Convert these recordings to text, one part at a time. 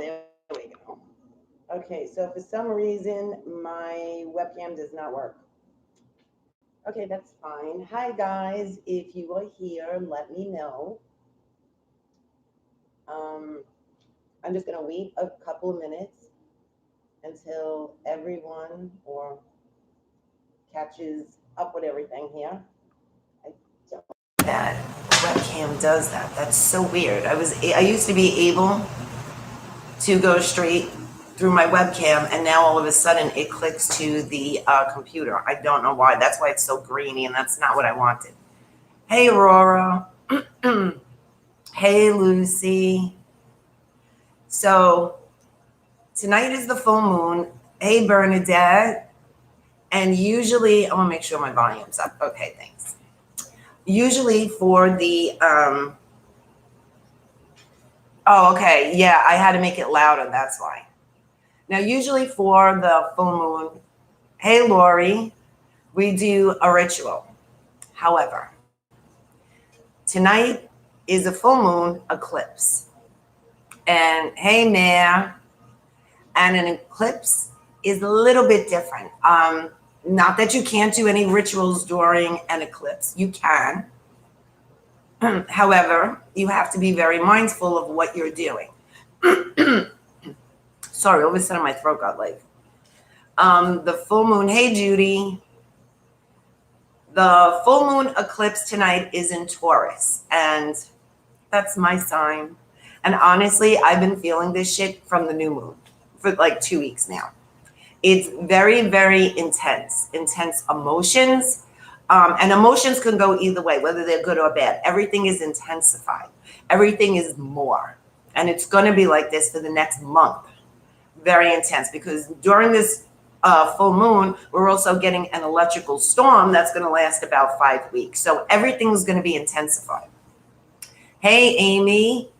there we go. Okay, so for some reason, my webcam does not work. Okay, that's fine. Hi, guys. If you are here, let me know. Um, I'm just going to wait a couple of minutes until everyone or catches up with everything here. I don't. That webcam does that. That's so weird. I used to be able to go straight through my webcam, and now all of a sudden it clicks to the computer. I don't know why. That's why it's so grainy, and that's not what I wanted. Hey, Aurora. Hey, Lucy. So tonight is the full moon. Hey, Bernadette. And usually, I want to make sure my volume's up. Okay, thanks. Usually for the, oh, okay. Yeah, I had to make it louder. That's why. Now, usually for the full moon, hey, Lori, we do a ritual. However, tonight is a full moon eclipse. And hey, Mare, and an eclipse is a little bit different. Not that you can't do any rituals during an eclipse. You can. However, you have to be very mindful of what you're doing. Sorry, all of a sudden my throat got like. The full moon, hey, Judy. The full moon eclipse tonight is in Taurus, and that's my sign. And honestly, I've been feeling this shit from the new moon for like 2 weeks now. It's very, very intense emotions. And emotions can go either way, whether they're good or bad. Everything is intensified. Everything is more. And it's going to be like this for the next month. Very intense, because during this full moon, we're also getting an electrical storm that's going to last about 5 weeks. So everything's going to be intensified. Hey, Amy.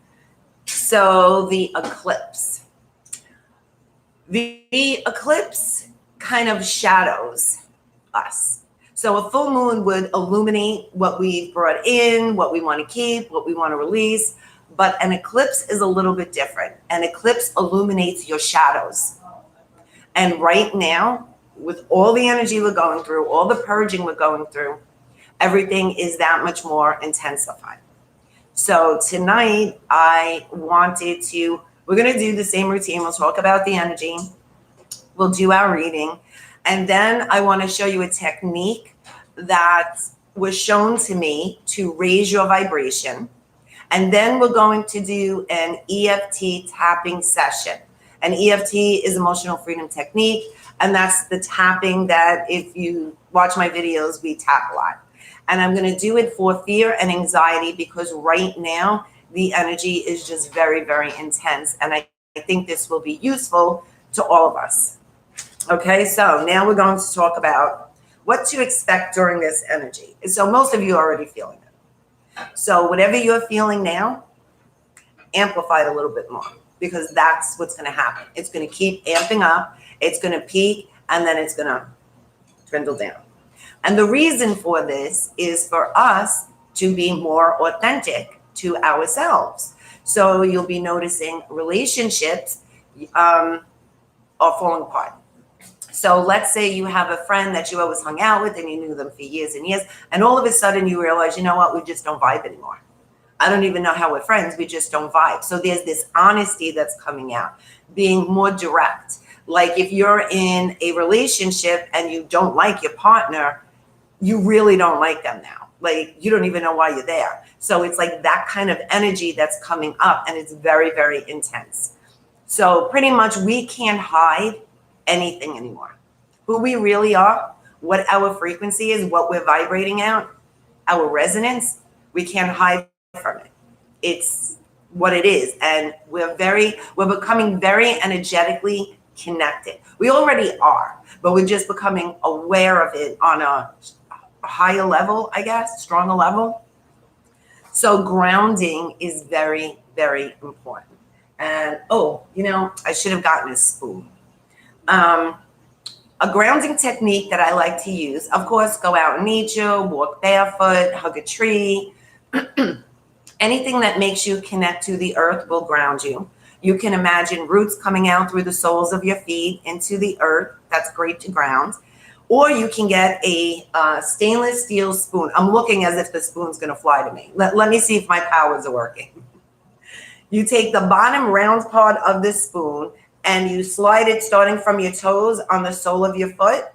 So the eclipse. The eclipse kind of shadows us. So a full moon would illuminate what we've brought in, what we want to keep, what we want to release. But an eclipse is a little bit different. An eclipse illuminates your shadows. And right now, with all the energy we're going through, all the purging we're going through, everything is that much more intensified. So tonight, I wanted to, we're going to do the same routine. We'll talk about the energy. We'll do our reading. And then I want to show you a technique that was shown to me to raise your vibration. And then we're going to do an EFT tapping session. An EFT is emotional freedom technique. And that's the tapping that if you watch my videos, we tap a lot. And I'm going to do it for fear and anxiety, because right now the energy is just very, very intense. And I think this will be useful to all of us. Okay, so now we're going to talk about what to expect during this energy. So most of you are already feeling it. So whatever you're feeling now, amplify it a little bit more, because that's what's going to happen. It's going to keep amping up. It's going to peak, and then it's going to dwindle down. And the reason for this is for us to be more authentic to ourselves. So you'll be noticing relationships are falling apart. So let's say you have a friend that you always hung out with and you knew them for years and years, and all of a sudden you realize, you know what, we just don't vibe anymore. I don't even know how we're friends. We just don't vibe. So there's this honesty that's coming out, being more direct. Like if you're in a relationship and you don't like your partner, you really don't like them now. Like you don't even know why you're there. So it's like that kind of energy that's coming up, and it's very, very intense. So pretty much we can't hide anything anymore. Who we really are, what our frequency is, what we're vibrating out, our resonance, we can't hide from it. It's what it is. And we're becoming very energetically connected. We already are, but we're just becoming aware of it on a higher level, I guess, stronger level. So grounding is very, very important. And I should have gotten a spoon. A grounding technique that I like to use, of course, go out in nature, walk barefoot, hug a tree. Anything that makes you connect to the earth will ground you. You can imagine roots coming out through the soles of your feet into the earth. That's great to ground. Or you can get a stainless steel spoon. I'm looking as if the spoon's going to fly to me. Let me see if my powers are working. You take the bottom round part of this spoon and you slide it starting from your toes on the sole of your foot.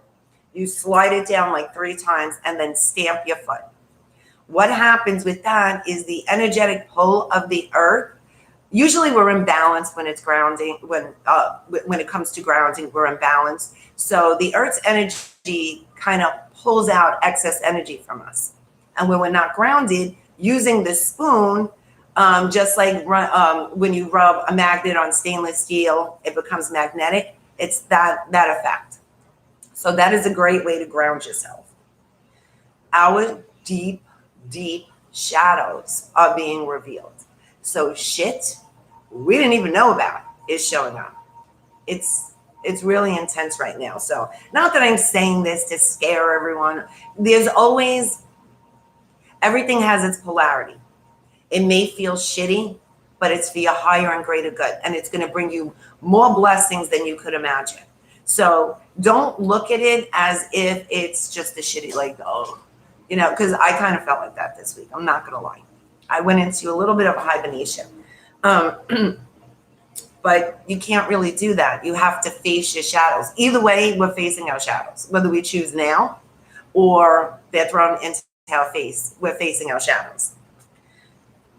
You slide it down like 3 times and then stamp your foot. What happens with that is the energetic pull of the earth. Usually we're in balance when it's grounding, when it comes to grounding, we're in balance. So the earth's energy kind of pulls out excess energy from us. And when we're not grounded, using the spoon, just like when you rub a magnet on stainless steel, it becomes magnetic. It's that effect. So that is a great way to ground yourself. Our deep shadows are being revealed. So shit we didn't even know about is showing up. It's really intense right now. So not that I'm saying this to scare everyone. There's always, everything has its polarity. It may feel shitty, but it's for your higher and greater good. And it's going to bring you more blessings than you could imagine. So don't look at it as if it's just a shitty, like, oh, you know, because I kind of felt like that this week. I'm not going to lie. I went into a little bit of a hibernation. But you can't really do that. You have to face your shadows. Either way, we're facing our shadows, whether we choose now or they're thrown into our face. We're facing our shadows.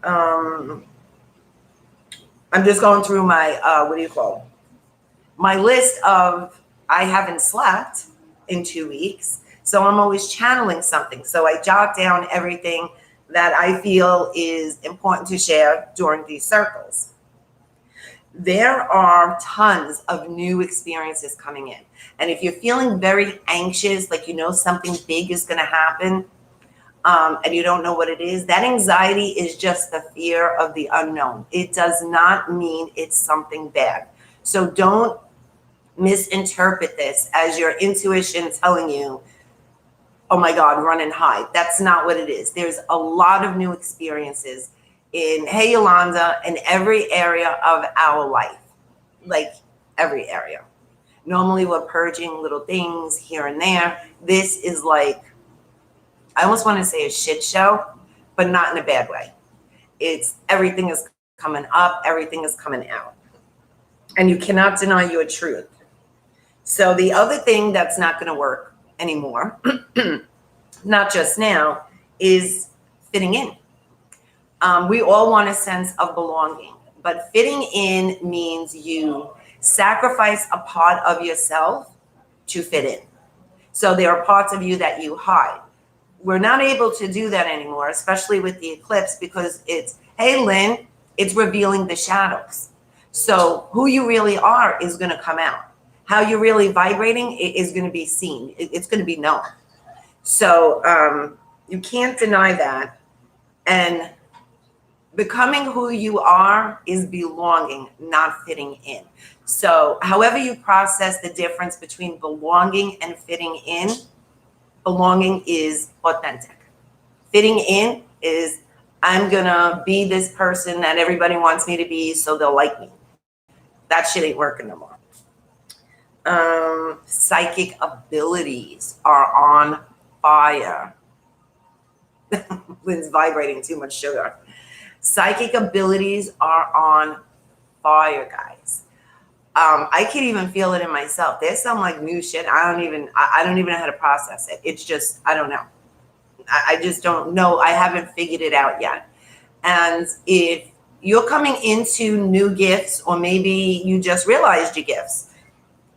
I'm just going through my, my list of, I haven't slept in 2 weeks. So I'm always channeling something. So I jot down everything that I feel is important to share during these circles. There are tons of new experiences coming in. And if you're feeling very anxious, like you know something big is going to happen, and you don't know what it is, that anxiety is just the fear of the unknown. It does not mean it's something bad. So don't misinterpret this as your intuition telling you, oh my God, run and hide. That's not what it is. There's a lot of new experiences in, hey, Yolanda, in every area of our life, like every area. Normally we're purging little things here and there. This is like, I almost want to say a shit show, but not in a bad way. It's everything is coming up, everything is coming out. And you cannot deny your truth. So the other thing that's not going to work anymore, not just now, is fitting in. We all want a sense of belonging, but fitting in means you sacrifice a part of yourself to fit in. So there are parts of you that you hide. We're not able to do that anymore, especially with the eclipse, because it's, hey, Lynn, it's revealing the shadows. So who you really are is going to come out. How you're really vibrating is going to be seen. It's going to be known. So you can't deny that. And becoming who you are is belonging, not fitting in. So however you process the difference between belonging and fitting in, belonging is authentic. Fitting in is, I'm going to be this person that everybody wants me to be so they'll like me. That shit ain't working no more. Psychic abilities are on fire. Lynn's vibrating too much sugar. Psychic abilities are on fire, guys. I can't even feel it in myself. There's some like new shit. I don't even know how to process it. It's just, I don't know. I just don't know. I haven't figured it out yet. And if you're coming into new gifts, or maybe you just realized your gifts,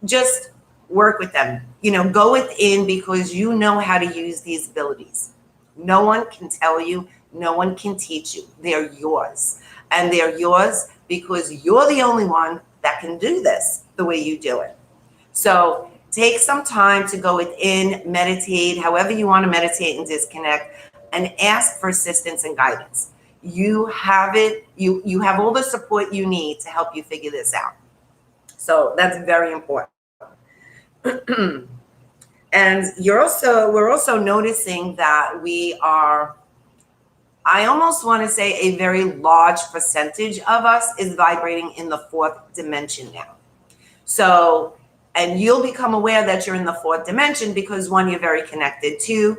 just work with them. You know, go within, because you know how to use these abilities. No one can tell you. No one can teach you. They're yours. And they're yours because you're the only one that can do this the way you do it. So take some time to go within, meditate, however you want to meditate and disconnect, and ask for assistance and guidance. You have it. You have all the support you need to help you figure this out. So that's very important. And we're also noticing that we are I almost want to say a very large percentage of us is vibrating in the fourth dimension now. So, and you'll become aware that you're in the fourth dimension because one, you're very connected. Two,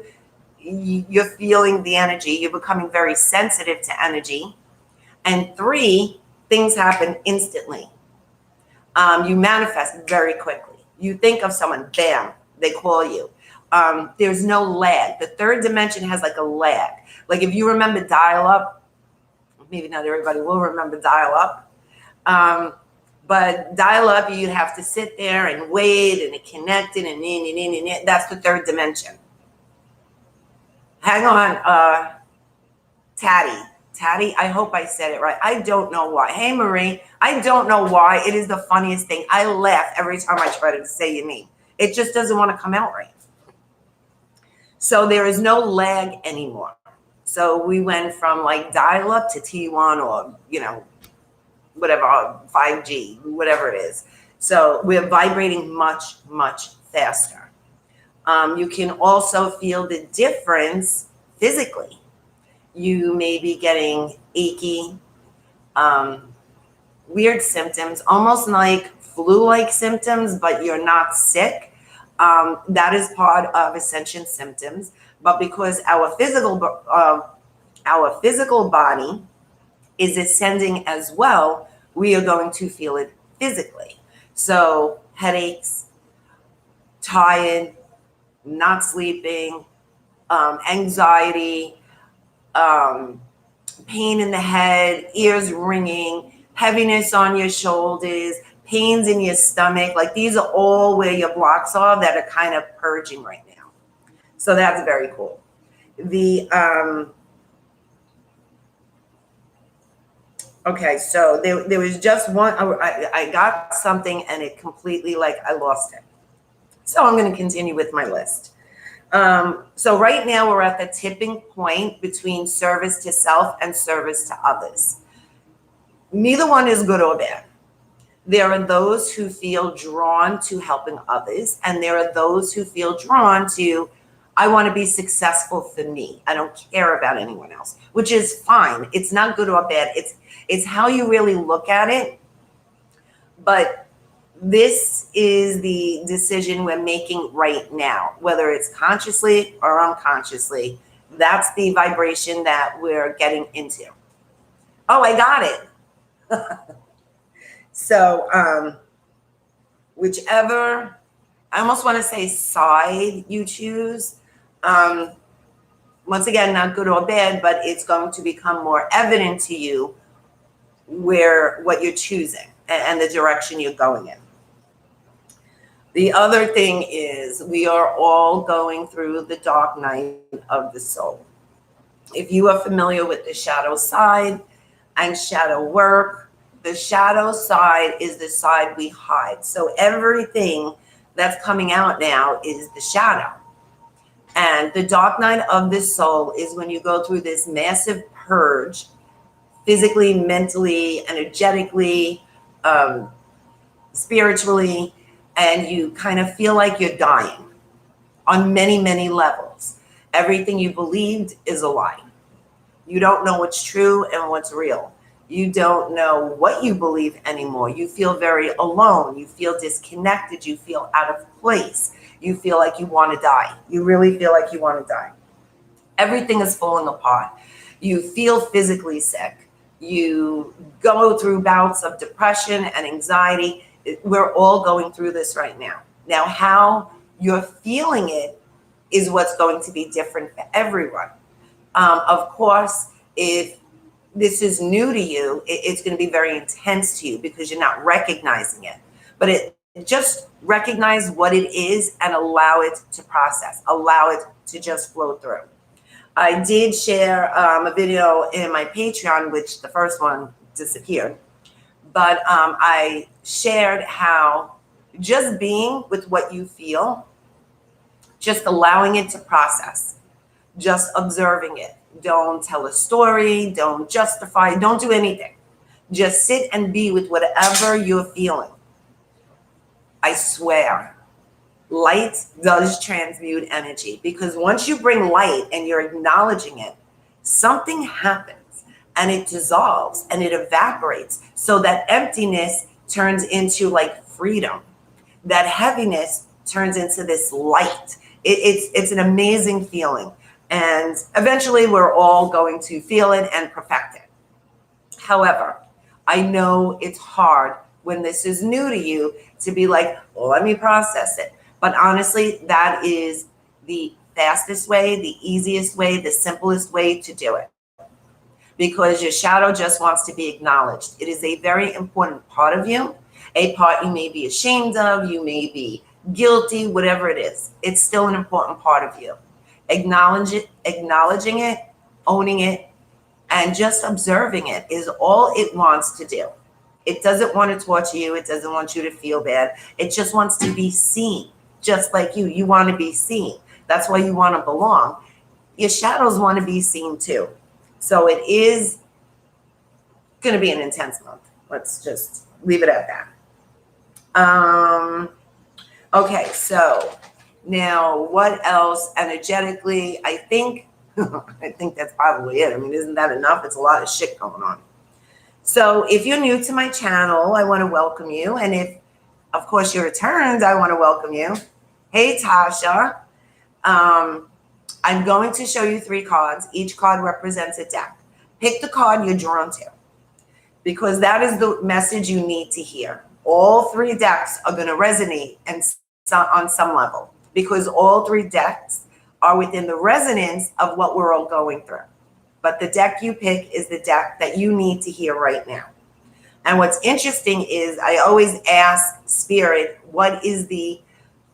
you're feeling the energy. You're becoming very sensitive to energy. And three, things happen instantly. You manifest very quickly. You think of someone, bam, they call you. There's no lag. The third dimension has like a lag. Like if you remember dial-up, maybe not everybody will remember dial-up, but dial-up, you'd have to sit there and wait and it connected and that's the third dimension. Hang on, Tatty, I hope I said it right. I don't know why. Hey, Marie, I don't know why. It is the funniest thing. I laugh every time I try to say your name. It just doesn't want to come out right. So there is no lag anymore. So we went from like dial-up to T1 or, whatever, 5G, whatever it is. So we're vibrating much, much faster. You can also feel the difference physically. You may be getting achy, weird symptoms, almost like flu-like symptoms, but you're not sick. That is part of ascension symptoms. But because our physical body is ascending as well, we are going to feel it physically. So headaches, tired, not sleeping, anxiety, pain in the head, ears ringing, heaviness on your shoulders, pains in your stomach. Like these are all where your blocks are that are kind of purging right now. So that's very cool. Okay, so there was just one, I got something and it completely, like I lost it. So I'm going to continue with my list. So right now we're at the tipping point between service to self and service to others. Neither one is good or bad. There are those who feel drawn to helping others, and there are those who feel drawn to, I want to be successful for me. I don't care about anyone else, which is fine. It's not good or bad. It's how you really look at it. But this is the decision we're making right now, whether it's consciously or unconsciously. That's the vibration that we're getting into. Oh, I got it. So whichever, I almost want to say side you choose, once again, not good or bad, but it's going to become more evident to you what you're choosing and the direction you're going in. The other thing is we are all going through the dark night of the soul. If you are familiar with the shadow side and shadow work, the shadow side is the side we hide. So everything that's coming out now is the shadow. And the dark night of the soul is when you go through this massive purge, physically, mentally, energetically, spiritually, and you kind of feel like you're dying on many, many levels. Everything you believed is a lie. You don't know what's true and what's real. You don't know what you believe anymore. You feel very alone. You feel disconnected. You feel out of place. You feel like you want to die. You really feel like you want to die. Everything is falling apart. You feel physically sick. You go through bouts of depression and anxiety. We're all going through this right now. Now, how you're feeling it is what's going to be different for everyone. Of course, if this is new to you, it's going to be very intense to you because you're not recognizing it. But just recognize what it is and allow it to process. Allow it to just flow through. I did share a video in my Patreon, which the first one disappeared. But I shared how just being with what you feel, just allowing it to process, just observing it. Don't tell a story, don't justify, don't do anything. Just sit and be with whatever you're feeling. I swear, light does transmute energy, because once you bring light and you're acknowledging it, something happens and it dissolves and it evaporates. So that emptiness turns into like freedom. That heaviness turns into this light. It's an amazing feeling. And eventually we're all going to feel it and perfect it. However, I know it's hard when this is new to you to be like, well, let me process it. But honestly, that is the fastest way, the easiest way, the simplest way to do it. Because your shadow just wants to be acknowledged. It is a very important part of you, a part you may be ashamed of, you may be guilty, whatever it is. It's still an important part of you. Acknowledging it, owning it, and just observing it is all it wants to do. It doesn't want to torture you. It doesn't want you to feel bad. It just wants to be seen, just like you. You want to be seen. That's why you want to belong. Your shadows want to be seen too. So it is going to be an intense month. Let's just leave it at that. Okay, so now what else energetically? I think that's probably it. I mean, isn't that enough? It's a lot of shit going on. So if you're new to my channel, I want to welcome you. And if, of course, you're returned, I want to welcome you. Hey, Tasha. I'm going to show you 3 cards. Each card represents a deck. Pick the card you're drawn to, because that is the message you need to hear. All 3 decks are going to resonate on some level, because all 3 decks are within the resonance of what we're all going through. But the deck you pick is the deck that you need to hear right now. And what's interesting is I always ask Spirit, what is the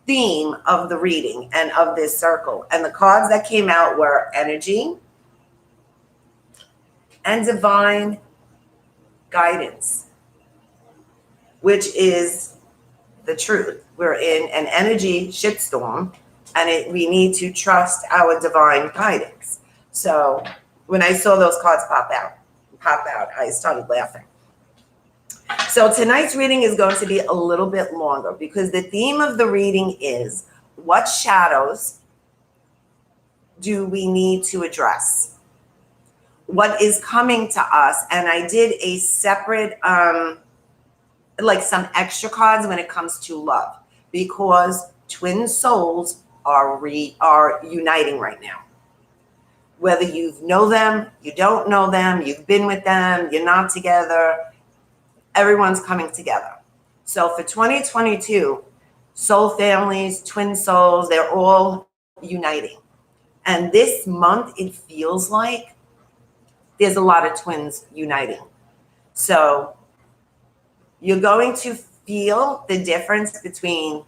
theme of the reading and of this circle? And the cards that came out were energy and divine guidance, which is the truth. We're in an energy shitstorm, and we need to trust our divine guidance. So when I saw those cards pop out, I started laughing. So tonight's reading is going to be a little bit longer, because the theme of the reading is, what shadows do we need to address? What is coming to us? And I did a separate, like some extra cards when it comes to love, because twin souls are uniting right now. Whether you know them, you don't know them, you've been with them, you're not together, everyone's coming together. So for 2022, soul families, twin souls, they're all uniting. And this month, it feels like there's a lot of twins uniting. So you're going to feel the difference between,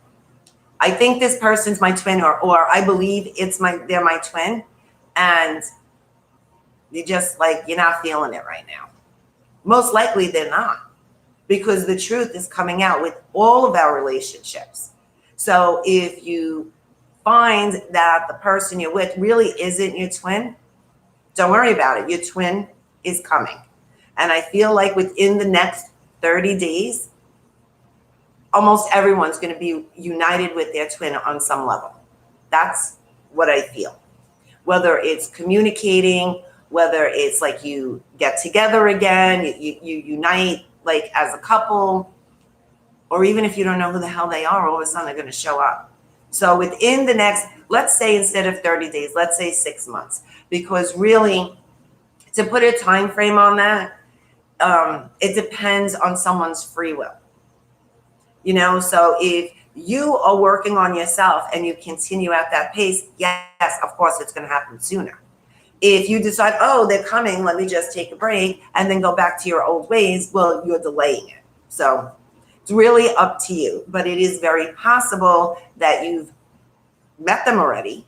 I think this person's my twin, or I believe they're my twin. And you're just like, you're not feeling it right now. Most likely they're not, because the truth is coming out with all of our relationships. So if you find that the person you're with really isn't your twin, don't worry about it. Your twin is coming. And I feel like within the next 30 days, almost everyone's going to be united with their twin on some level. That's what I feel. Whether it's communicating, whether it's like you get together again, you unite like as a couple, or even if you don't know who the hell they are, all of a sudden they're going to show up. So within the next, let's say instead of 30 days, let's say 6 months, because really to put a time frame on that, it depends on someone's free will. You know, so if you are working on yourself and you continue at that pace, yes, of course, it's going to happen sooner. If you decide, oh, they're coming, let me just take a break and then go back to your old ways, well, you're delaying it. So it's really up to you. But it is very possible that you've met them already,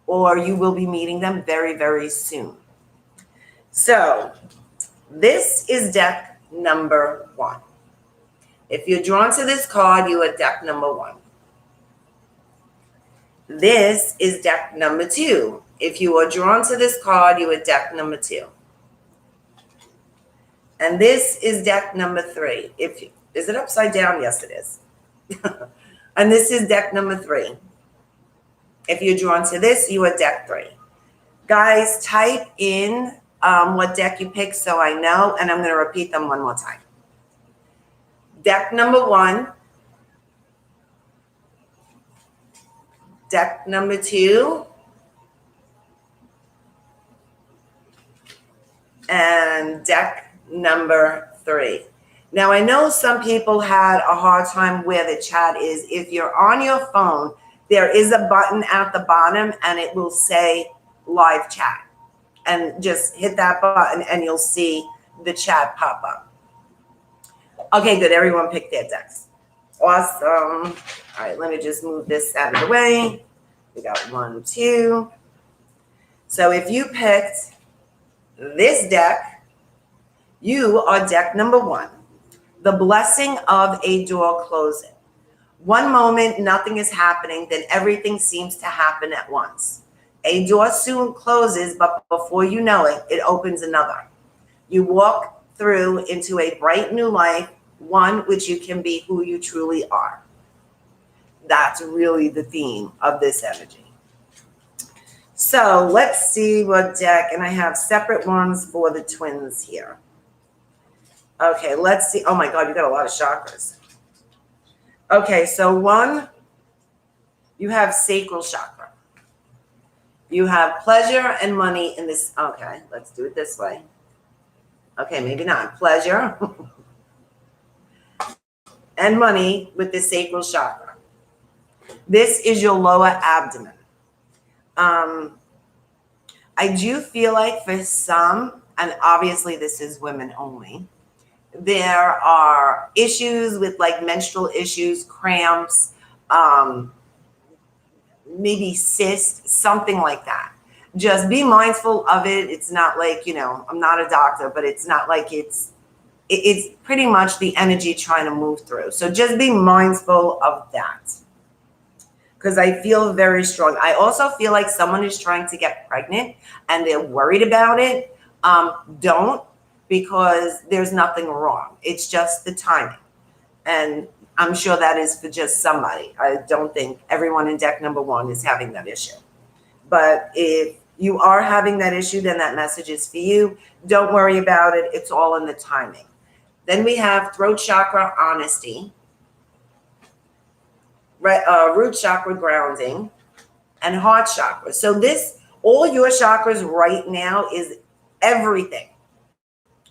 or you will be meeting them very, very soon. So this is deck number 1. If you're drawn to this card, you are deck number 1. This is deck number 2. If you are drawn to this card, you are deck number 2. And this is deck number 3. Is it upside down? Yes, it is. And this is deck number 3. If you're drawn to this, you are deck 3. Guys, type in what deck you picked so I know, and I'm going to repeat them one more time. Deck number 1, deck number 2, and deck number 3. Now, I know some people had a hard time where the chat is. If you're on your phone, there is a button at the bottom, and it will say live chat. And just hit that button, and you'll see the chat pop up. Okay, good. Everyone picked their decks. Awesome. All right, let me just move this out of the way. We got 1, 2. So if you picked this deck, you are deck number 1. The blessing of a door closing. One moment, nothing is happening, then everything seems to happen at once. A door soon closes, but before you know it, it opens another. You walk through into a bright new life, one which you can be who you truly are. That's really the theme of this energy. So let's see what deck, and I have separate ones for the twins here. Okay, let's see. Oh my God, you got a lot of chakras. Okay, so 1, you have sacral chakra. You have pleasure and money in this. Okay, let's do it this way. Okay, maybe not. Pleasure and money with the sacral chakra. This is your lower abdomen. I do feel like for some, and obviously this is women only, there are issues with like menstrual issues, cramps, maybe cysts, something like that. Just be mindful of it. It's not like, I'm not a doctor, but it's not like it's pretty much the energy trying to move through. So just be mindful of that. Because I feel very strong. I also feel like someone is trying to get pregnant and they're worried about it. Don't, because there's nothing wrong. It's just the timing. And I'm sure that is for just somebody. I don't think everyone in deck number 1 is having that issue. But if you are having that issue, then that message is for you. Don't worry about it. It's all in the timing. Then we have throat chakra, honesty. Root chakra, grounding, and heart chakra. So all your chakras right now is everything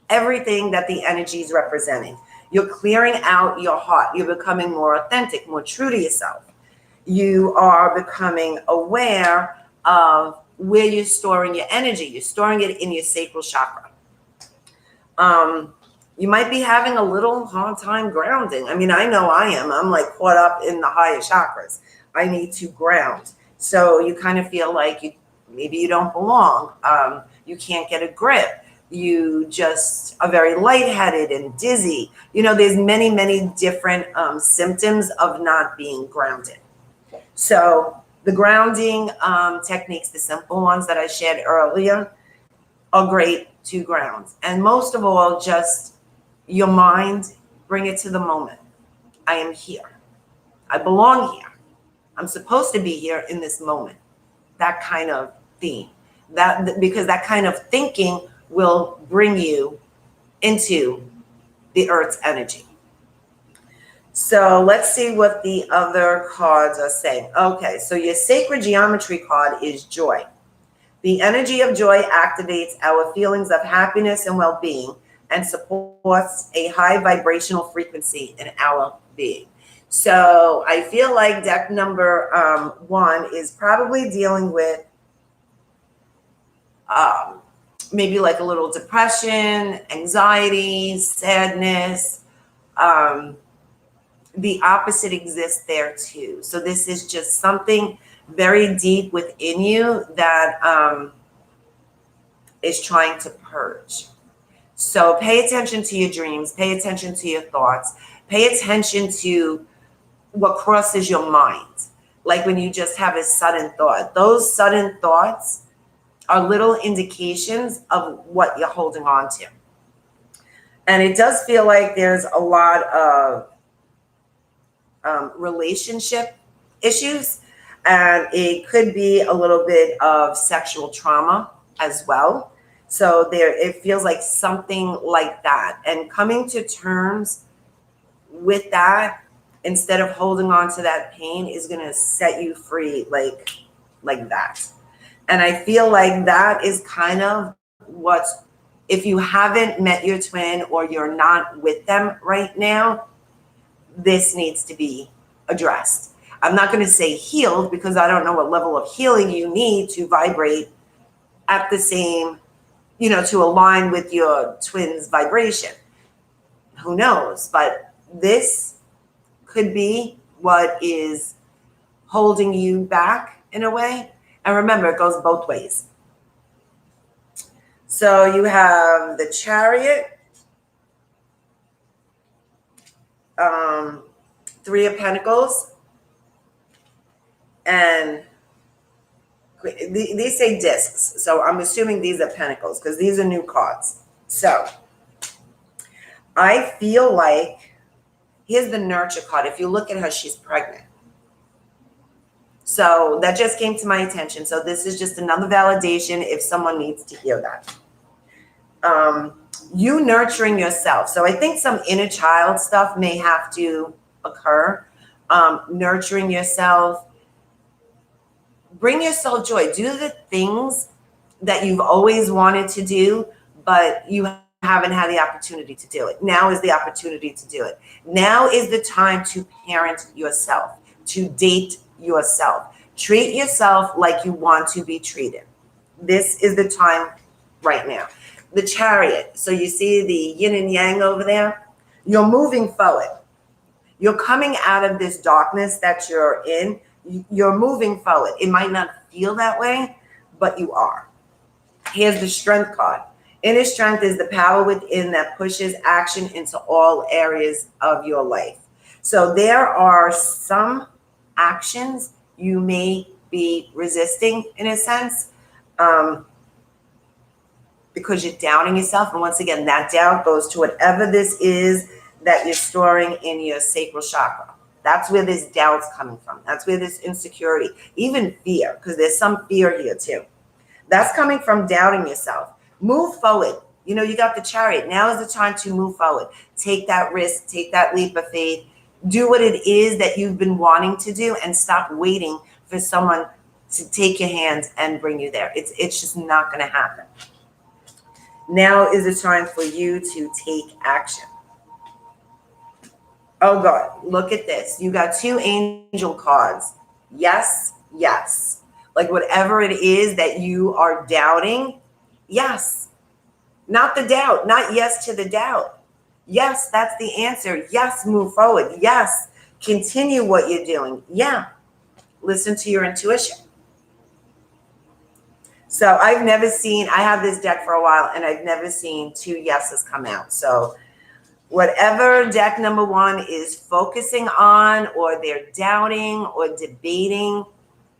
that the energy is representing. You're clearing out your heart. You're becoming more authentic, more true to yourself. You are becoming aware of where you're storing your energy. You're storing it in your sacral chakra. You might be having a little hard time grounding. I mean, I know I am. I'm like caught up in the higher chakras. I need to ground. So you kind of feel like maybe you don't belong. You can't get a grip. You just are very lightheaded and dizzy. There's many, many different symptoms of not being grounded. So the grounding techniques, the simple ones that I shared earlier, are great to ground. And most of all, just your mind, bring it to the moment. I am here. I belong here. I'm supposed to be here in this moment. That kind of theme. Because that kind of thinking will bring you into the Earth's energy. So let's see what the other cards are saying. Okay, so your sacred geometry card is joy. The energy of joy activates our feelings of happiness and well-being and supports a high vibrational frequency in our being. So I feel like deck number 1 is probably dealing with maybe like a little depression, anxiety, sadness. The opposite exists there too. So this is just something very deep within you that is trying to purge. So pay attention to your dreams, pay attention to your thoughts, pay attention to what crosses your mind. Like when you just have a sudden thought, those sudden thoughts are little indications of what you're holding on to. And it does feel like there's a lot of relationship issues. And it could be a little bit of sexual trauma as well. So it feels like something like that. And coming to terms with that, instead of holding on to that pain, is going to set you free like that. And I feel like that is kind of what's, if you haven't met your twin or you're not with them right now, this needs to be addressed. I'm not going to say healed, because I don't know what level of healing you need to vibrate at the same, to align with your twin's vibration. Who knows? But this could be what is holding you back in a way. And remember, it goes both ways. So you have the Chariot, Three of Pentacles, and these say discs. So I'm assuming these are pentacles because these are new cards. So I feel like, here's the nurture card. If you look at her, she's pregnant. So that just came to my attention. So this is just another validation if someone needs to hear that. You nurturing yourself. So I think some inner child stuff may have to occur. Nurturing yourself. Bring yourself joy. Do the things that you've always wanted to do, but you haven't had the opportunity to do it. Now is the opportunity to do it. Now is the time to parent yourself, to date yourself. Treat yourself like you want to be treated. This is the time right now. The Chariot. So you see the yin and yang over there? You're moving forward. You're coming out of this darkness that you're in. You're moving forward. It might not feel that way, but you are. Here's the Strength card. Inner strength is the power within that pushes action into all areas of your life. So there are some actions you may be resisting in a sense, because you're doubting yourself. And once again, that doubt goes to whatever this is that you're storing in your sacral chakra. That's where this doubt's coming from. That's where this insecurity, even fear, because there's some fear here too. That's coming from doubting yourself. Move forward. You got the Chariot. Now is the time to move forward. Take that risk, take that leap of faith. Do what it is that you've been wanting to do and stop waiting for someone to take your hands and bring you there. It's just not going to happen. Now is the time for you to take action. Oh God, look at this. You got two angel cards. Yes, yes. Like whatever it is that you are doubting, yes. Not the doubt, not yes to the doubt. Yes, that's the answer. Yes, move forward. Yes, continue what you're doing. Yeah, listen to your intuition. So I have this deck for a while and I've never seen two yeses come out. So whatever deck number one is focusing on, or they're doubting or debating,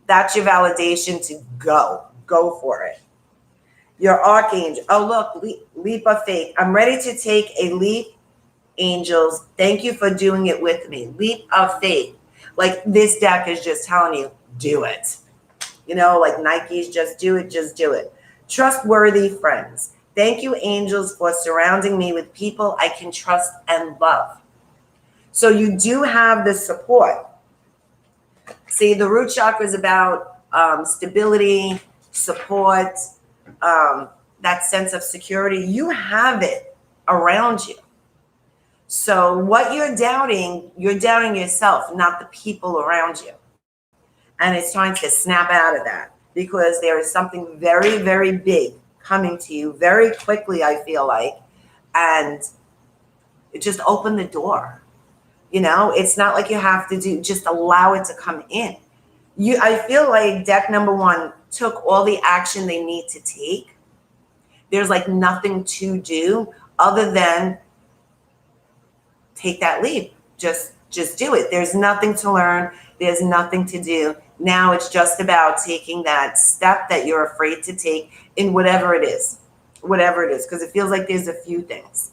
that's your validation to go for it. Your archangel. Oh, look, leap of faith. I'm ready to take a leap, angels. Thank you for doing it with me. Leap of faith. Like this deck is just telling you, do it. Like Nike's just do it, just do it. Trustworthy friends. Thank you, angels, for surrounding me with people I can trust and love. So you do have the support. See, the root chakra is about stability, support, that sense of security. You have it around you. So what you're doubting yourself, not the people around you. And it's time to snap out of that, because there is something very, very big coming to you very quickly, I feel like. And it just open the door. It's not like you have to just allow it to come in. I feel like deck number one took all the action they need to take. There's like nothing to do other than take that leap. Just do it. There's nothing to learn. There's nothing to do. Now it's just about taking that step that you're afraid to take in whatever it is, because it feels like there's a few things.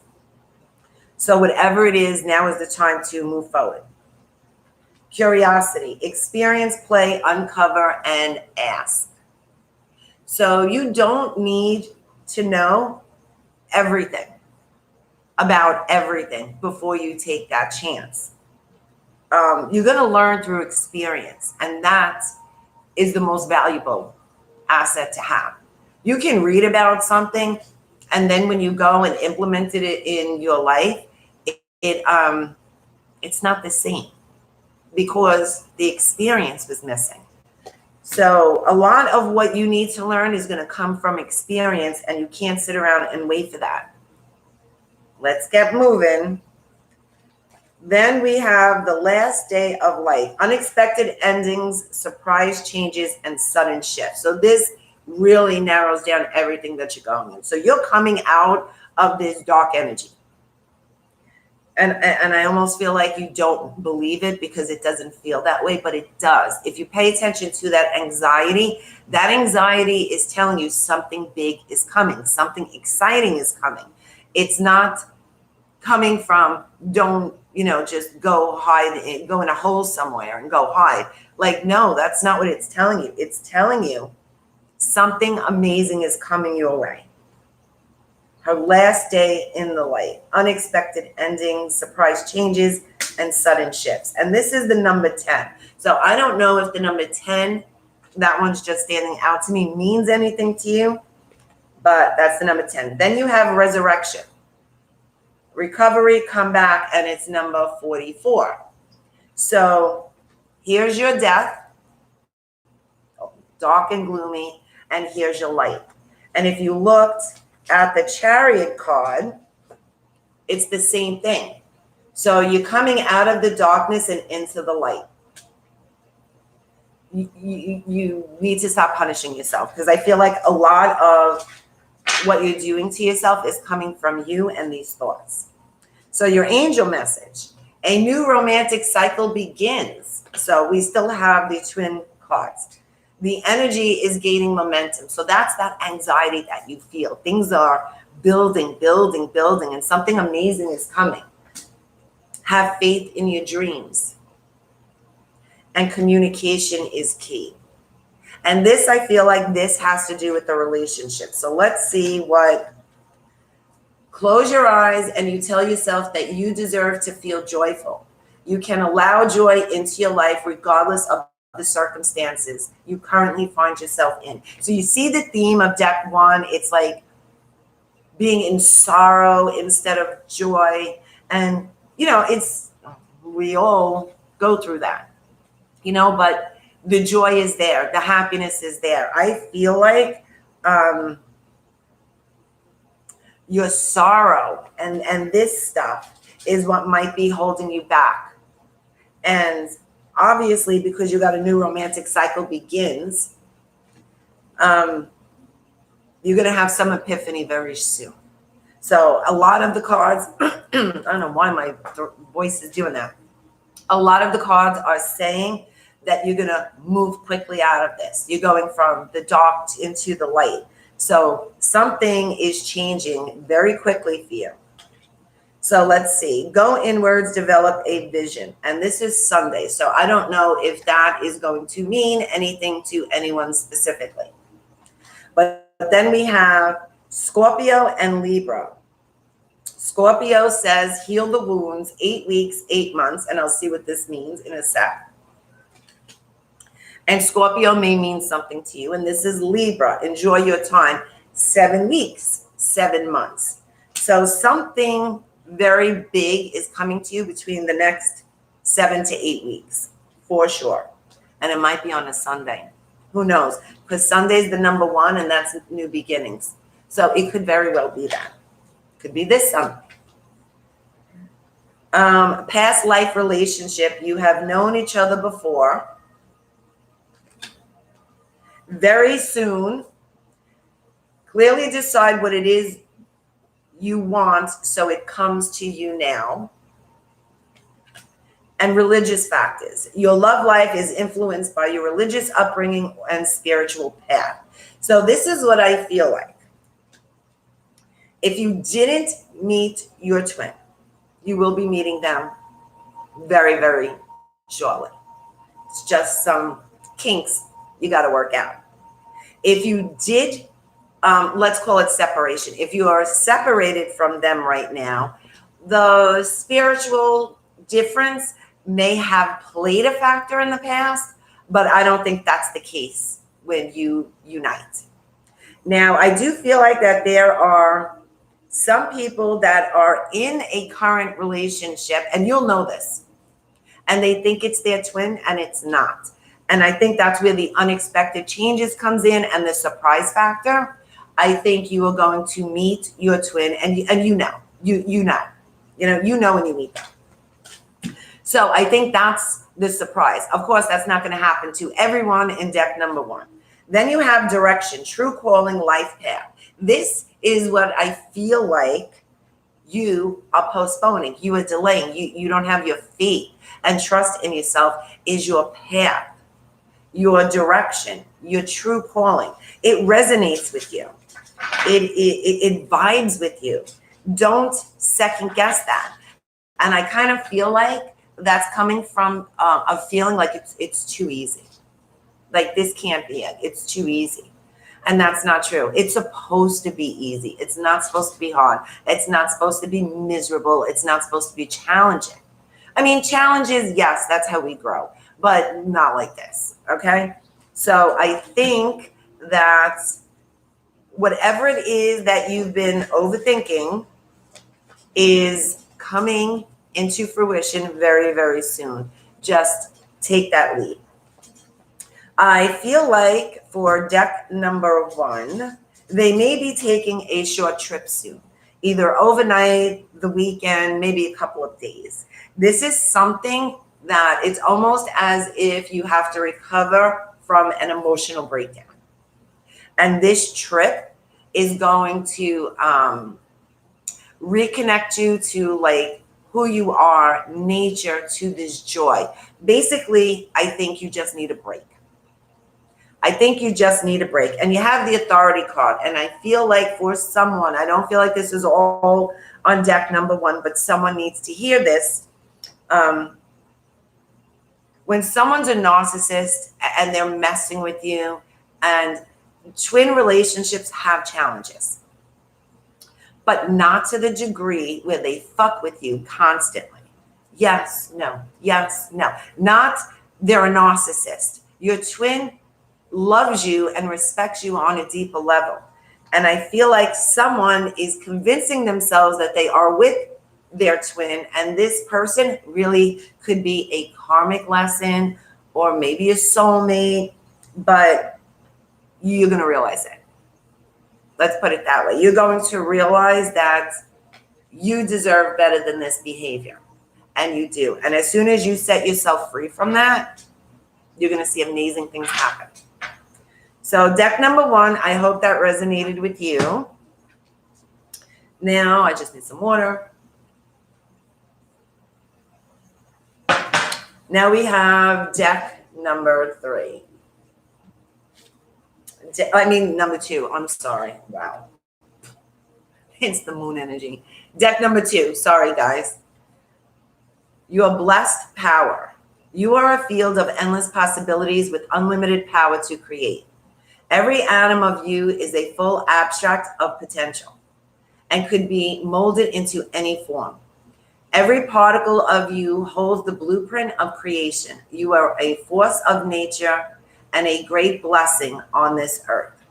So whatever it is, now is the time to move forward. curiosity, experience, play, uncover, and ask. So you don't need to know everything about everything before you take that chance. You're going to learn through experience, and that is the most valuable asset to have. You can read about something, and then when you go and implement it in your life, it's not the same because the experience was missing. So a lot of what you need to learn is going to come from experience, and you can't sit around and wait for that. Let's get moving. Then we have the last day of life, unexpected endings, surprise changes, and sudden shifts. So this really narrows down everything that you're going in. So you're coming out of this dark energy. And I almost feel like you don't believe it because it doesn't feel that way, but it does. If you pay attention to that anxiety is telling you something big is coming, something exciting is coming. It's not coming from don't, just go hide, go in a hole somewhere and go hide. Like, no, that's not what it's telling you. It's telling you something amazing is coming your way. Her last day in the light, unexpected endings, surprise changes, and sudden shifts. And this is the number 10. So I don't know if the number 10, that one's just standing out to me, means anything to you, but that's the number 10. Then you have resurrection, recovery, comeback, and it's number 44. So here's your death, dark and gloomy, and here's your light. And if you looked at the Chariot card, it's the same thing. So you're coming out of the darkness and into the light. You need to stop punishing yourself, because I feel like a lot of what you're doing to yourself is coming from you and these thoughts. So your angel message, a new romantic cycle begins. So we still have the twin cards. The energy is gaining momentum. So that's that anxiety that you feel. Things are building, and something amazing is coming. Have faith in your dreams. And communication is key. And this, I feel like this has to do with the relationship. So let's see what, close your eyes and you tell yourself that you deserve to feel joyful. You can allow joy into your life regardless of the circumstances you currently find yourself in. So you see the theme of deck 1, it's like being in sorrow instead of joy. And, we all go through that, but the joy is there. The happiness is there. I feel like your sorrow and this stuff is what might be holding you back. And obviously, because you got a new romantic cycle begins, you're going to have some epiphany very soon. So a lot of the cards, I don't know why my voice is doing that. A lot of the cards are saying that you're going to move quickly out of this. You're going from the dark into the light. So something is changing very quickly for you. So let's see. Go inwards, develop a vision. And this is Sunday. So I don't know if that is going to mean anything to anyone specifically. But then we have Scorpio and Libra. Scorpio says, heal the wounds, 8 weeks, 8 months. And I'll see what this means in a sec. And Scorpio may mean something to you. And this is Libra. Enjoy your time. 7 weeks, 7 months. So something very big is coming to you between the next 7 to 8 weeks, for sure. And it might be on a Sunday. Who knows? Because Sunday is the number 1, and that's new beginnings. So it could very well be that. Could be this Sunday. Past life relationship. You have known each other before. Very soon, clearly decide what it is you want so it comes to you now. And religious factors. Your love life is influenced by your religious upbringing and spiritual path. So this is what I feel like. If you didn't meet your twin, you will be meeting them very, very shortly. It's just some kinks you got to work out. If you did, let's call it separation. If you are separated from them right now, the spiritual difference may have played a factor in the past, but I don't think that's the case when you unite. Now, I do feel like that there are some people that are in a current relationship, and you'll know this, and they think it's their twin, and it's not. And I think that's where the unexpected changes comes in and the surprise factor. I think you are going to meet your twin, and you know when you meet them. So I think that's the surprise. Of course, that's not going to happen to everyone in deck number 1. Then you have direction, true calling, life path. This is what I feel like you are postponing. You are delaying. You don't have your faith and trust in yourself is your path, your direction, your true calling. It resonates with you. It vibes with you. Don't second guess that. And I kind of feel like that's coming from a feeling like it's too easy. Like, this can't be it. It's too easy. And that's not true. It's supposed to be easy. It's not supposed to be hard. It's not supposed to be miserable. It's not supposed to be challenging. I mean, challenges, yes, that's how we grow, but not like this, okay? So I think that whatever it is that you've been overthinking is coming into fruition very, very soon. Just take that leap. I feel like for deck number 1, they may be taking a short trip soon, either overnight, the weekend, maybe a couple of days. This is something that it's almost as if you have to recover from an emotional breakdown. And this trip is going to reconnect you to like who you are, nature, to this joy. Basically, I think you just need a break. I think you just need a break. And you have the authority card. And I feel like for someone, I don't feel like this is all on deck number 1, but someone needs to hear this. When someone's a narcissist and they're messing with you, and twin relationships have challenges, but not to the degree where they fuck with you constantly. Yes, no, yes, no. Not they're a narcissist. Your twin loves you and respects you on a deeper level. And I feel like someone is convincing themselves that they are with their twin, and this person really could be a karmic lesson or maybe a soulmate, but you're going to realize it. Let's put it that way. You're going to realize that you deserve better than this behavior, and you do. And as soon as you set yourself free from that, you're going to see amazing things happen. So deck number 1, I hope that resonated with you. Now I just need some water. Now we have deck number 3. Number 2. I'm sorry. Wow. It's the moon energy. Deck number 2. Sorry, guys. Your blessed power. You are a field of endless possibilities with unlimited power to create. Every atom of you is a full abstract of potential and could be molded into any form. Every particle of you holds the blueprint of creation. You are a force of nature and a great blessing on this earth.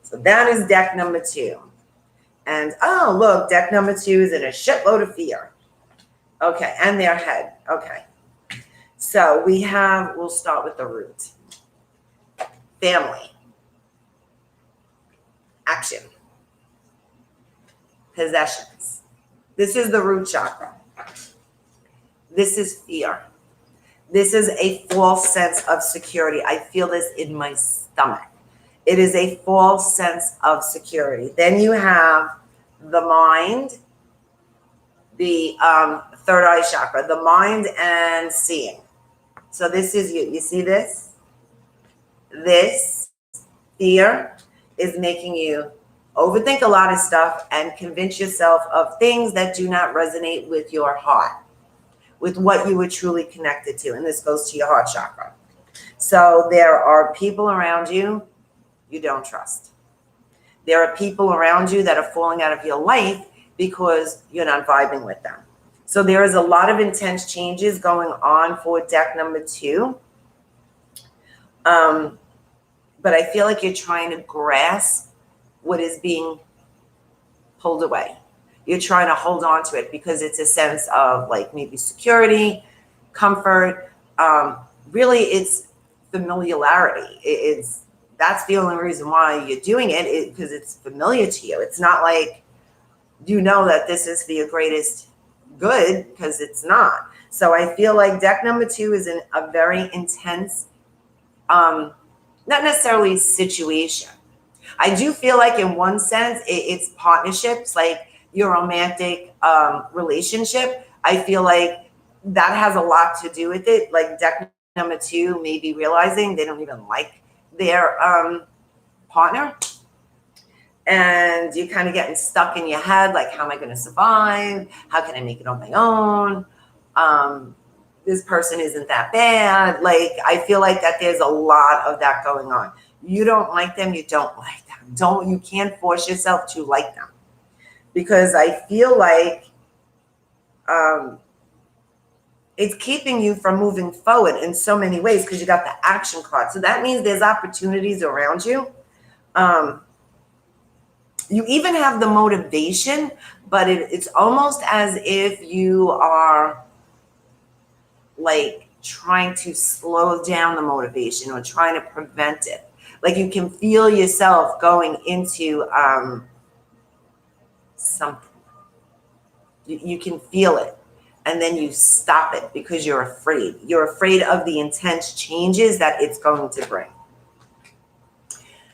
So that is deck number 2. And oh, look, deck number 2 is in a shitload of fear. Okay, and their head. Okay. So we'll start with the root. Family. Action. Possessions. This is the root chakra. This is fear. This is a false sense of security. I feel this in my stomach. It is a false sense of security. Then you have the mind, the third eye chakra, the mind and seeing. So this is you. You see this? This fear is making you overthink a lot of stuff and convince yourself of things that do not resonate with your heart, with what you were truly connected to. And this goes to your heart chakra. So there are people around you you don't trust. There are people around you that are falling out of your life because you're not vibing with them. So there is a lot of intense changes going on for deck number 2. But I feel like you're trying to grasp what is being pulled away. You're trying to hold on to it because it's a sense of like maybe security, comfort. Really, it's familiarity. That's the only reason why you're doing it, because it's familiar to you. It's not like you know that this is for your greatest good, because it's not. So I feel like deck number 2 is a very intense, not necessarily situation. I do feel like in one sense it's partnerships, like your romantic relationship. I feel like that has a lot to do with it. Like deck number 2 may be realizing they don't even like their partner, and you're kind of getting stuck in your head, like, how am I going to survive? How can I make it on my own? This person isn't that bad. Like, I feel like that there's a lot of that going on. You don't like them, you don't like them. You can't force yourself to like them, because I feel like it's keeping you from moving forward in so many ways, because you got the action card. So that means there's opportunities around you. You even have the motivation, but it's almost as if you are like trying to slow down the motivation or trying to prevent it. Like you can feel yourself going into something. You can feel it. And then you stop it because you're afraid. You're afraid of the intense changes that it's going to bring.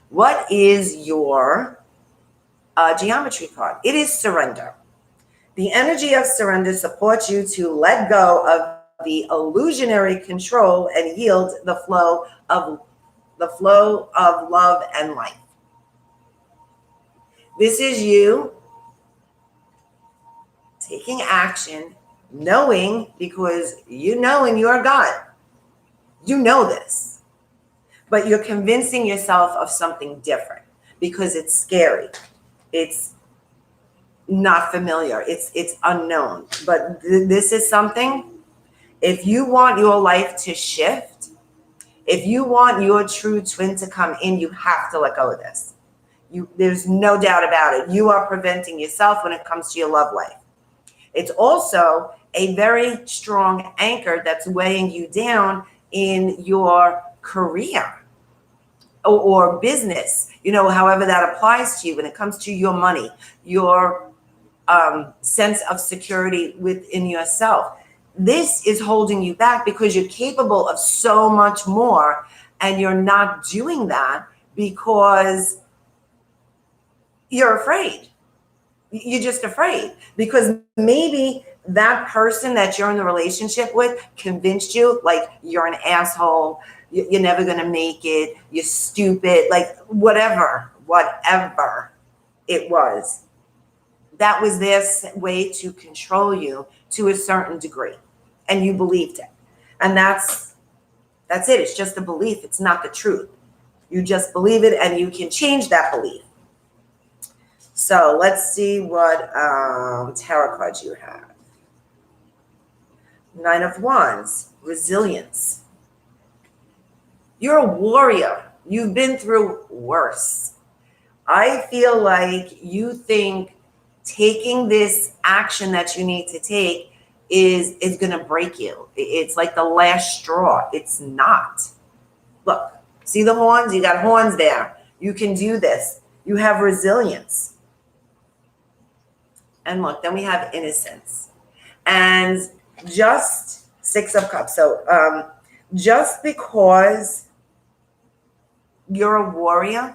What is your geometry card? It is surrender. The energy of surrender supports you to let go of the illusionary control and yield the flow of love and life. This is you taking action, knowing, because you know in your gut, you know this, but you're convincing yourself of something different because it's scary. It's not familiar. It's unknown. But this is something, if you want your life to shift, if you want your true twin to come in, you have to let go of this. There's no doubt about it. You are preventing yourself when it comes to your love life. It's also a very strong anchor that's weighing you down in your career or business, however that applies to you when it comes to your money, your sense of security within yourself. This is holding you back because you're capable of so much more, and you're not doing that because you're afraid. You're just afraid because maybe that person that you're in the relationship with convinced you like you're an asshole, you're never going to make it, you're stupid, like whatever it was. That was their way to control you to a certain degree, and you believed it. And that's it. It's just a belief. It's not the truth. You just believe it, and you can change that belief. So let's see what tarot cards you have. 9 of Wands, resilience. You're a warrior. You've been through worse. I feel like you think taking this action that you need to take is going to break you. It's like the last straw. It's not. Look, see the horns? You got horns there. You can do this. You have resilience. And look, then we have innocence. And just 6 of Cups. So just because you're a warrior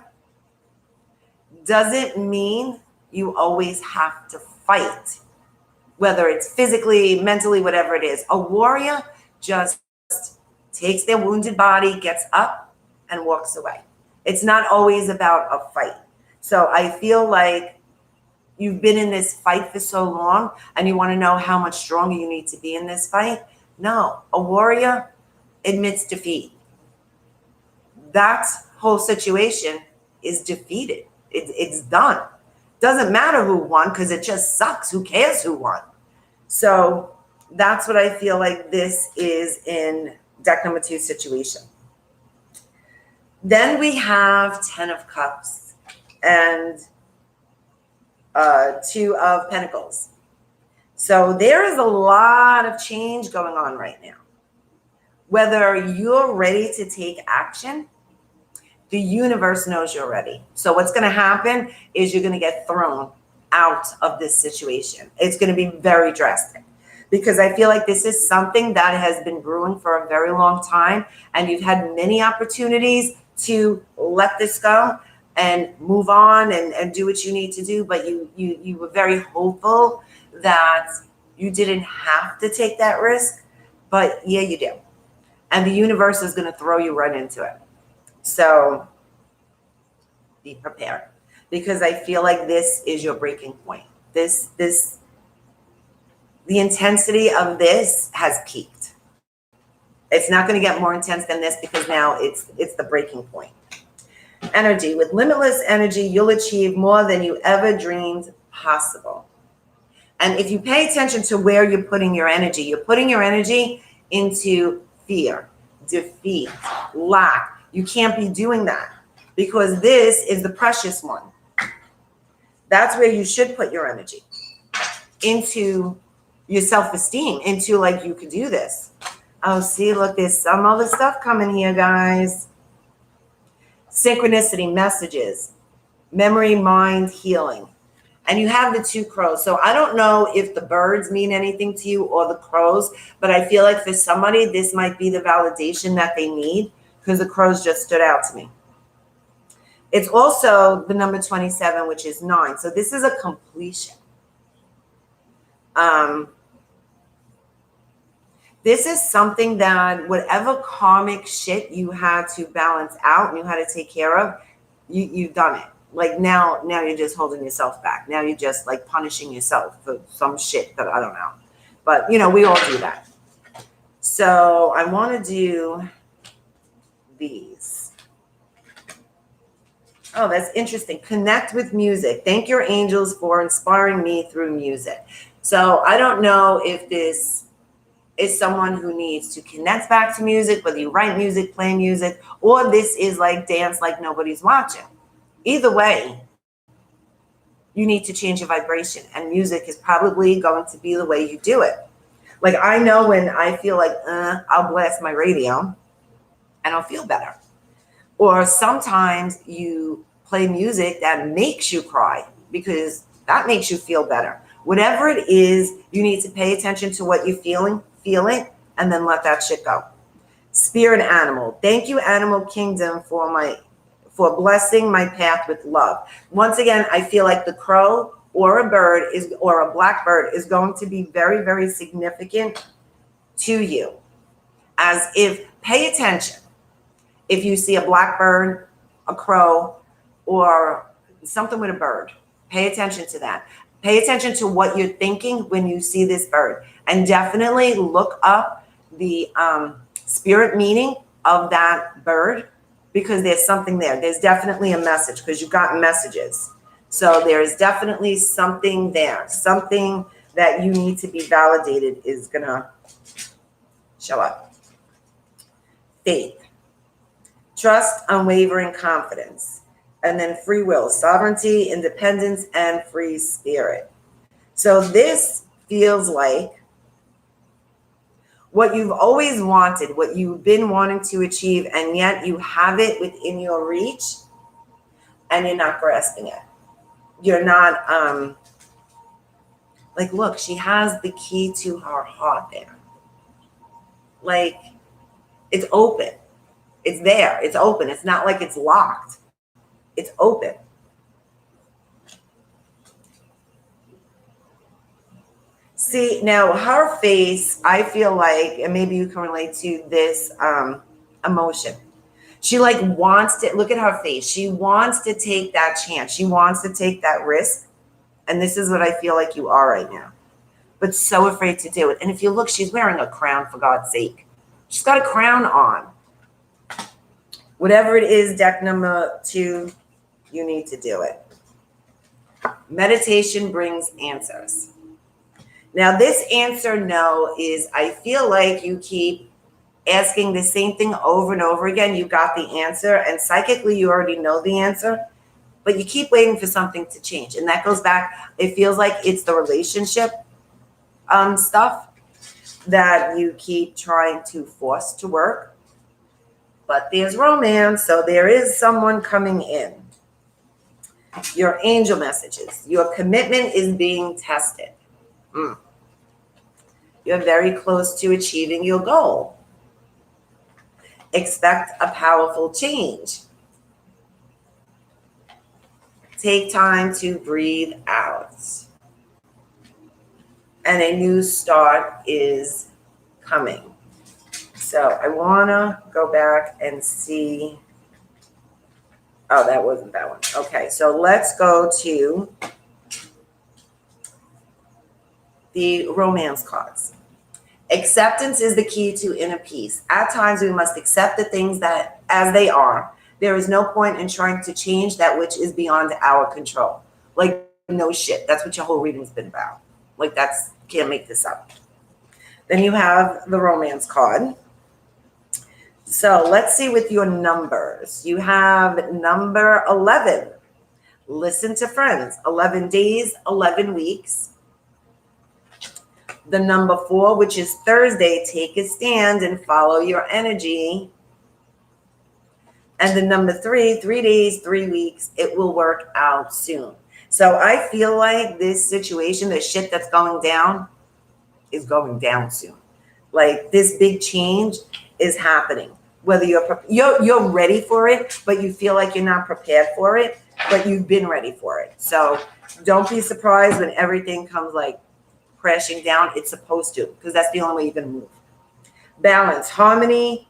doesn't mean you always have to fight, whether it's physically, mentally, whatever it is. A warrior just takes their wounded body, gets up, and walks away. It's not always about a fight. So I feel like you've been in this fight for so long and you want to know how much stronger you need to be in this fight. No, a warrior admits defeat. That whole situation is defeated. It's done. Doesn't matter who won because it just sucks. Who cares who won? So that's what I feel like this is in deck number 2 situation. Then we have 10 of Cups and 2 of Pentacles. So there is a lot of change going on right now. Whether you're ready to take action, the universe knows you're ready. So what's going to happen is you're going to get thrown out of this situation. It's going to be very drastic because I feel like this is something that has been brewing for a very long time, and you've had many opportunities to let this go and move on and do what you need to do. But you were very hopeful that you didn't have to take that risk, but yeah, you do. And the universe is going to throw you right into it. So be prepared, because I feel like this is your breaking point. The intensity of this has peaked. It's not going to get more intense than this because now it's the breaking point. Energy. With limitless energy, you'll achieve more than you ever dreamed possible. And if you pay attention to where you're putting your energy, you're putting your energy into fear, defeat, lack. You can't be doing that because this is the precious one. That's where you should put your energy, into your self-esteem, into like, you could do this. Oh, see, look, there's some other stuff coming here, guys. Synchronicity, messages, memory, mind, healing. And you have the 2 crows. So I don't know if the birds mean anything to you or the crows, but I feel like for somebody, this might be the validation that they need, because the crows just stood out to me. It's also the number 27, which is 9. So this is a completion. This is something that whatever karmic shit you had to balance out and you had to take care of, you've done it. Like now you're just holding yourself back. Now you're just like punishing yourself for some shit that I don't know. But, you know, we all do that. So I want to do these. Oh, that's interesting. Connect with music. Thank your angels for inspiring me through music. So I don't know if this is someone who needs to connect back to music, whether you write music, play music, or this is like dance like nobody's watching. Either way, you need to change your vibration, and music is probably going to be the way you do it. Like I know when I feel like, I'll blast my radio and I'll feel better. Or sometimes you play music that makes you cry because that makes you feel better. Whatever it is, you need to pay attention to what you're feeling, feel it, and then let that shit go. Spirit animal. Thank you, Animal Kingdom, for blessing my path with love. Once again, I feel like the crow or a bird or a blackbird is going to be very, very significant to you. As if, pay attention. If you see a blackbird, a crow, or something with a bird, pay attention to that. Pay attention to what you're thinking when you see this bird. And definitely look up the spirit meaning of that bird, because there's something there. There's definitely a message, because you've gotten messages. So there is definitely something there. Something that you need to be validated is going to show up. Faith. Trust, unwavering confidence. And then free will, sovereignty, independence, and free spirit. So this feels like what you've always wanted, what you've been wanting to achieve, and yet you have it within your reach and you're not grasping it. You're not, like, look, she has the key to her heart there. Like, it's open. It's there. It's open. It's not like it's locked. It's open. See, now her face, I feel like, and maybe you can relate to this emotion. She like wants to, look at her face. She wants to take that chance. She wants to take that risk And this is what I feel like you are right now. But so afraid to do it. And if you look, she's wearing a crown, for God's sake. She's got a crown on. Whatever it is, deck number 2, you need to do it. Meditation brings answers. Now, this answer no is, I feel like you keep asking the same thing over and over again. You got the answer, and psychically you already know the answer, but you keep waiting for something to change. And that goes back, it feels like it's the relationship stuff that you keep trying to force to work. But there's romance, so there is someone coming in. Your angel messages. Your commitment is being tested. You're very close to achieving your goal. Expect a powerful change. Take time to breathe out. And a new start is coming. So I want to go back and see. Oh, that wasn't that one. Okay, so let's go to the romance cards. Acceptance is the key to inner peace. At times, we must accept the things that as they are. There is no point in trying to change that which is beyond our control. Like, no shit. That's what your whole reading's been about. Like, can't make this up. Then you have the romance card. So let's see with your numbers. You have number 11. Listen to friends. 11 days, 11 weeks. The number 4, which is Thursday, take a stand and follow your energy. And the number 3, 3 days, 3 weeks, it will work out soon. So I feel like this situation, the shit that's going down, is going down soon. Like, this big change is happening. Whether you're ready for it, but you feel like you're not prepared for it, but you've been ready for it. So don't be surprised when everything comes like crashing down. It's supposed to, because that's the only way you can move. Balance, harmony,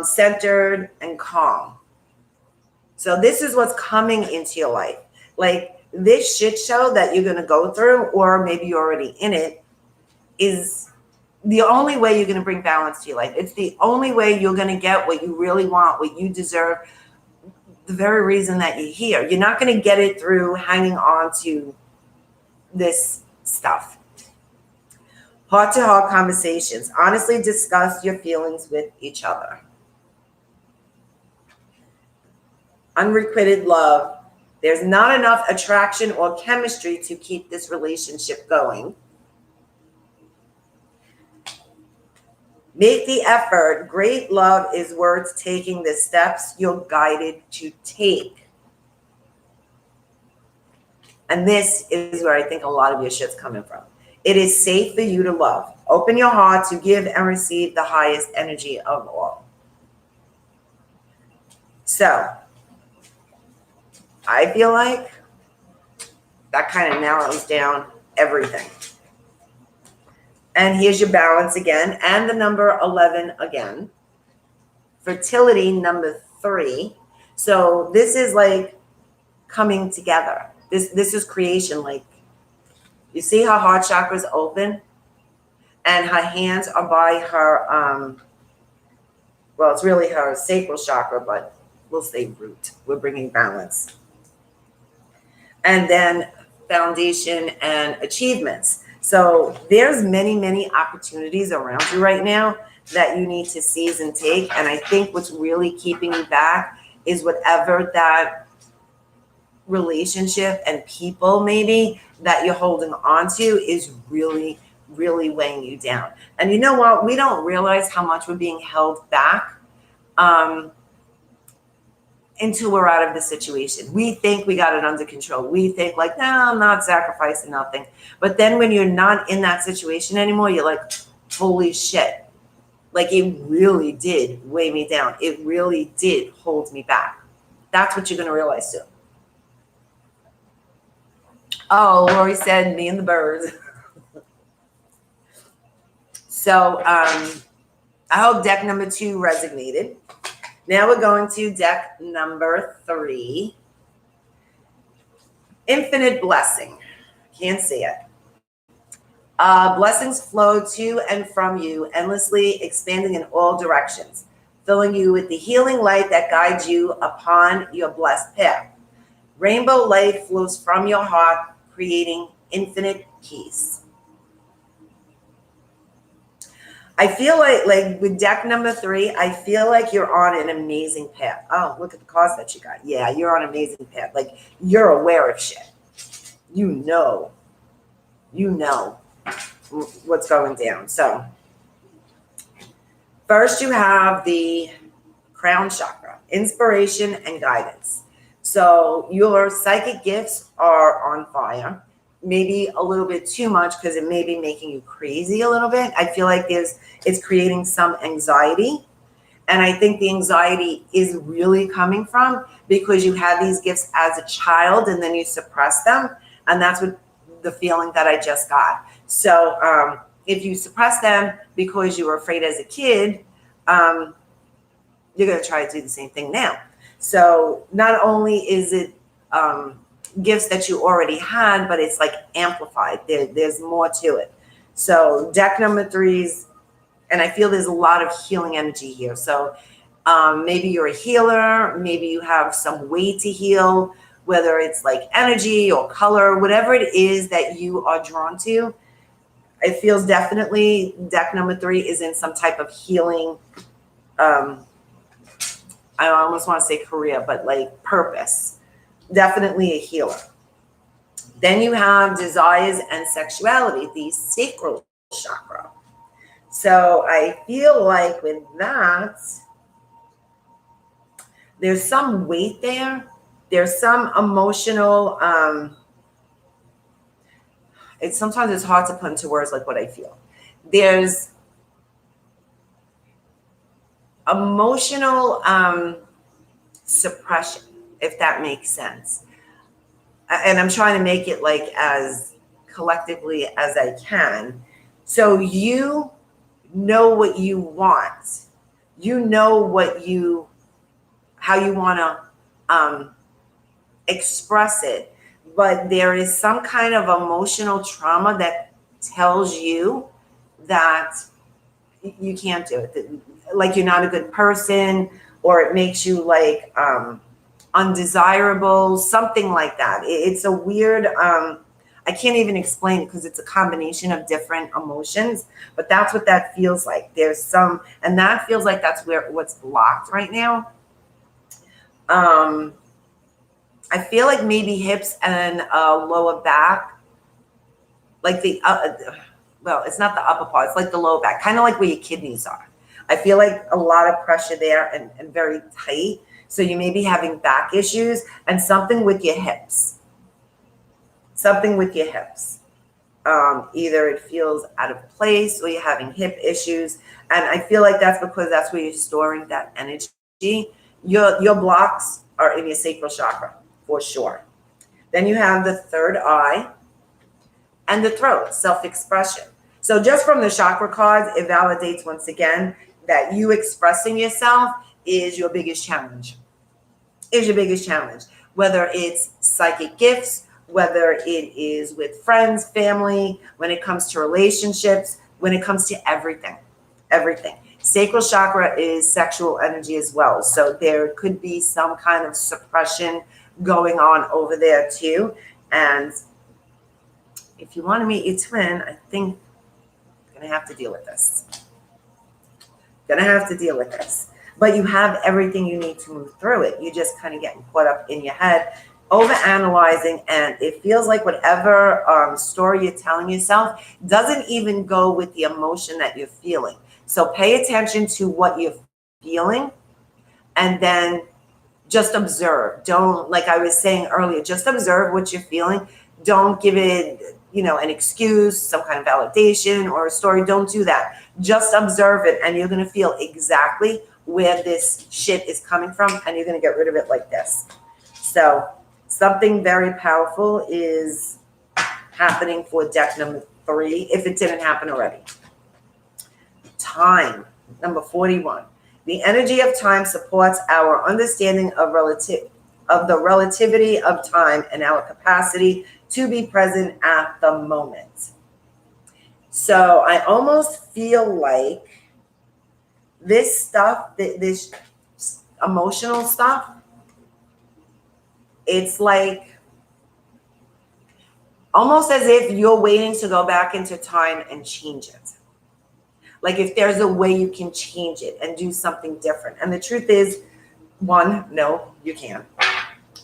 centered, and calm. So this is what's coming into your life. Like, this shit show that you're going to go through, or maybe you're already in it, is the only way you're going to bring balance to your life. It's the only way you're going to get what you really want, what you deserve, the very reason that you're here. You're not going to get it through hanging on to this stuff. Heart-to-heart conversations. Honestly discuss your feelings with each other. Unrequited love. There's not enough attraction or chemistry to keep this relationship going. Make the effort. Great love is worth taking the steps you're guided to take. And this is where I think a lot of your shit's coming from. It is safe for you to love. Open your heart to give and receive the highest energy of all. So, I feel like that kind of narrows down everything. And here's your balance again, and the number 11 again. Fertility, number 3. So this is like coming together. This is creation. Like, you see how heart chakra is open, and her hands are by her. Well, it's really her sacral chakra, but we'll say root. We're bringing balance. And then foundation and achievements. So there's many, many opportunities around you right now that you need to seize and take. And I think what's really keeping you back is whatever that relationship and people maybe that you're holding on to is really, really weighing you down. And you know what? We don't realize how much we're being held back until we're out of the situation. We think we got it under control. We think like, no, I'm not sacrificing nothing. But then when you're not in that situation anymore, you're like, holy shit. Like, it really did weigh me down. It really did hold me back. That's what you're going to realize soon. Oh, Lori said, me and the birds. So I hope deck number 2 resonated. Now we're going to deck number 3. Infinite blessing. Can't see it. Blessings flow to and from you, endlessly expanding in all directions, filling you with the healing light that guides you upon your blessed path. Rainbow light flows from your heart, creating infinite peace. I feel like with deck number 3, I feel like you're on an amazing path. Oh, look at the cards that you got. Yeah, you're on an amazing path. Like, you're aware of shit. You know what's going down. So first you have the crown chakra, inspiration and guidance. So your psychic gifts are on fire. Maybe a little bit too much because it may be making you crazy a little bit. I feel like it's creating some anxiety. And I think the anxiety is really coming from because you had these gifts as a child and then you suppress them. And that's what the feeling that I just got. So if you suppress them because you were afraid as a kid, you're going to try to do the same thing now. So not only is it gifts that you already had, but it's like amplified. There's more to it. So deck number 3's, and I feel there's a lot of healing energy here. So maybe you're a healer, maybe you have some way to heal, whether it's like energy or color, whatever it is that you are drawn to. It feels definitely deck number 3 is in some type of healing. I almost want to say career, but like purpose. Definitely a healer. Then you have desires and sexuality, the sacral chakra. So I feel like with that, there's some weight there. There's some emotional, sometimes it's hard to put into words like what I feel. There's emotional suppression, if that makes sense. And I'm trying to make it like as collectively as I can. So you know what you want. You know how you want to express it. But there is some kind of emotional trauma that tells you that you can't do it. Like you're not a good person, or it makes you like undesirable, something like that. It's a weird, I can't even explain it because it's a combination of different emotions, but that's what that feels like. There's some, and that feels like that's what's blocked right now. I feel like maybe hips and lower back, like well, it's not the upper part, it's like the lower back, kind of like where your kidneys are. I feel like a lot of pressure there and very tight. So you may be having back issues and something with your hips. Something with your hips. Either it feels out of place or you're having hip issues. And I feel like that's because that's where you're storing that energy. Your blocks are in your sacral chakra, for sure. Then you have the third eye and the throat, self-expression. So just from the chakra cards, it validates once again that you expressing yourself is your biggest challenge. Is your biggest challenge. Whether it's psychic gifts, whether it is with friends, family, when it comes to relationships, when it comes to everything. Everything. Sacral chakra is sexual energy as well. So there could be some kind of suppression going on over there too. And if you want to meet your twin, I think you're going to have to deal with this. But you have everything you need to move through it. You just kind of getting caught up in your head, over-analyzing, and it feels like whatever story you're telling yourself doesn't even go with the emotion that you're feeling. So pay attention to what you're feeling and then just observe. Don't, like I was saying earlier, just observe what you're feeling. Don't give it, an excuse, some kind of validation or a story. Don't do that. Just observe it, and you're going to feel exactly where this shit is coming from, and you're going to get rid of it like this. So something very powerful is happening for deck number 3, if it didn't happen already. Time, number 41. The energy of time supports our understanding of the relativity of time and our capacity to be present at the moment. So I almost feel like this stuff, this emotional stuff, it's like almost as if you're waiting to go back into time and change it. Like if there's a way you can change it and do something different. And the truth is, one, no, you can't.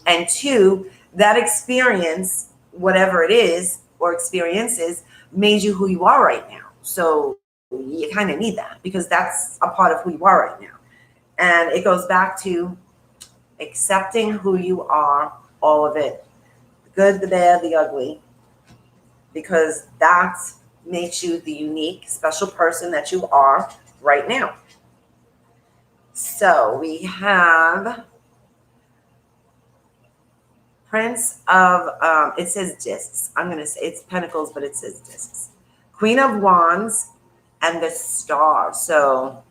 And two, that experience, whatever it is or experiences, made you who you are right now. So you kind of need that because that's a part of who you are right now. And it goes back to accepting who you are, all of it, the good, the bad, the ugly, because that makes you the unique, special person that you are right now. So we have Prince of, it says discs. I'm going to say it's pentacles, but it says discs. Queen of Wands and the Star. So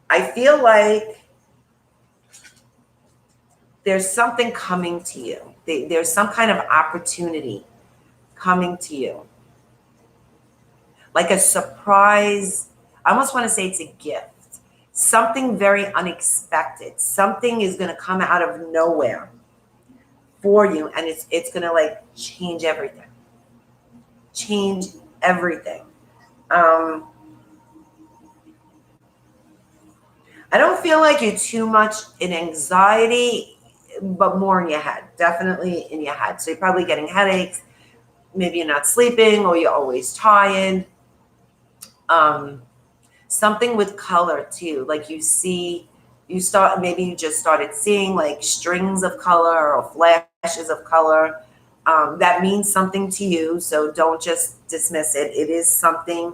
I feel like there's something coming to you. There's some kind of opportunity coming to you. Like a surprise. I almost want to say it's a gift. Something very unexpected. Something is going to come out of nowhere for you. And it's going to like change everything. Change everything. I don't feel like you're too much in anxiety, but more in your head. Definitely in your head. So you're probably getting headaches. Maybe you're not sleeping or you're always tired. Something with color too. Like maybe you just started seeing like strings of color or flashes of color. That means something to you. So don't just dismiss it. It is something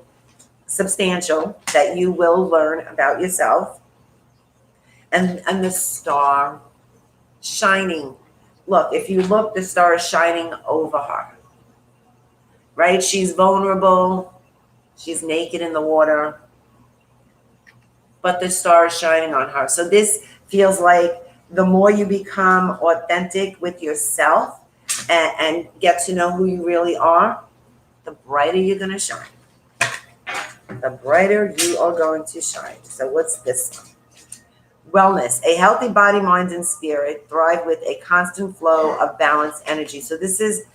substantial that you will learn about yourself. And the star shining. Look, if you look, the star is shining over her. Right? She's vulnerable. She's naked in the water. But the star is shining on her. So this feels like the more you become authentic with yourself and get to know who you really are, the brighter you're going to shine. The brighter you are going to shine. So what's this one? Wellness. A healthy body, mind, and spirit thrive with a constant flow of balanced energy. So this is,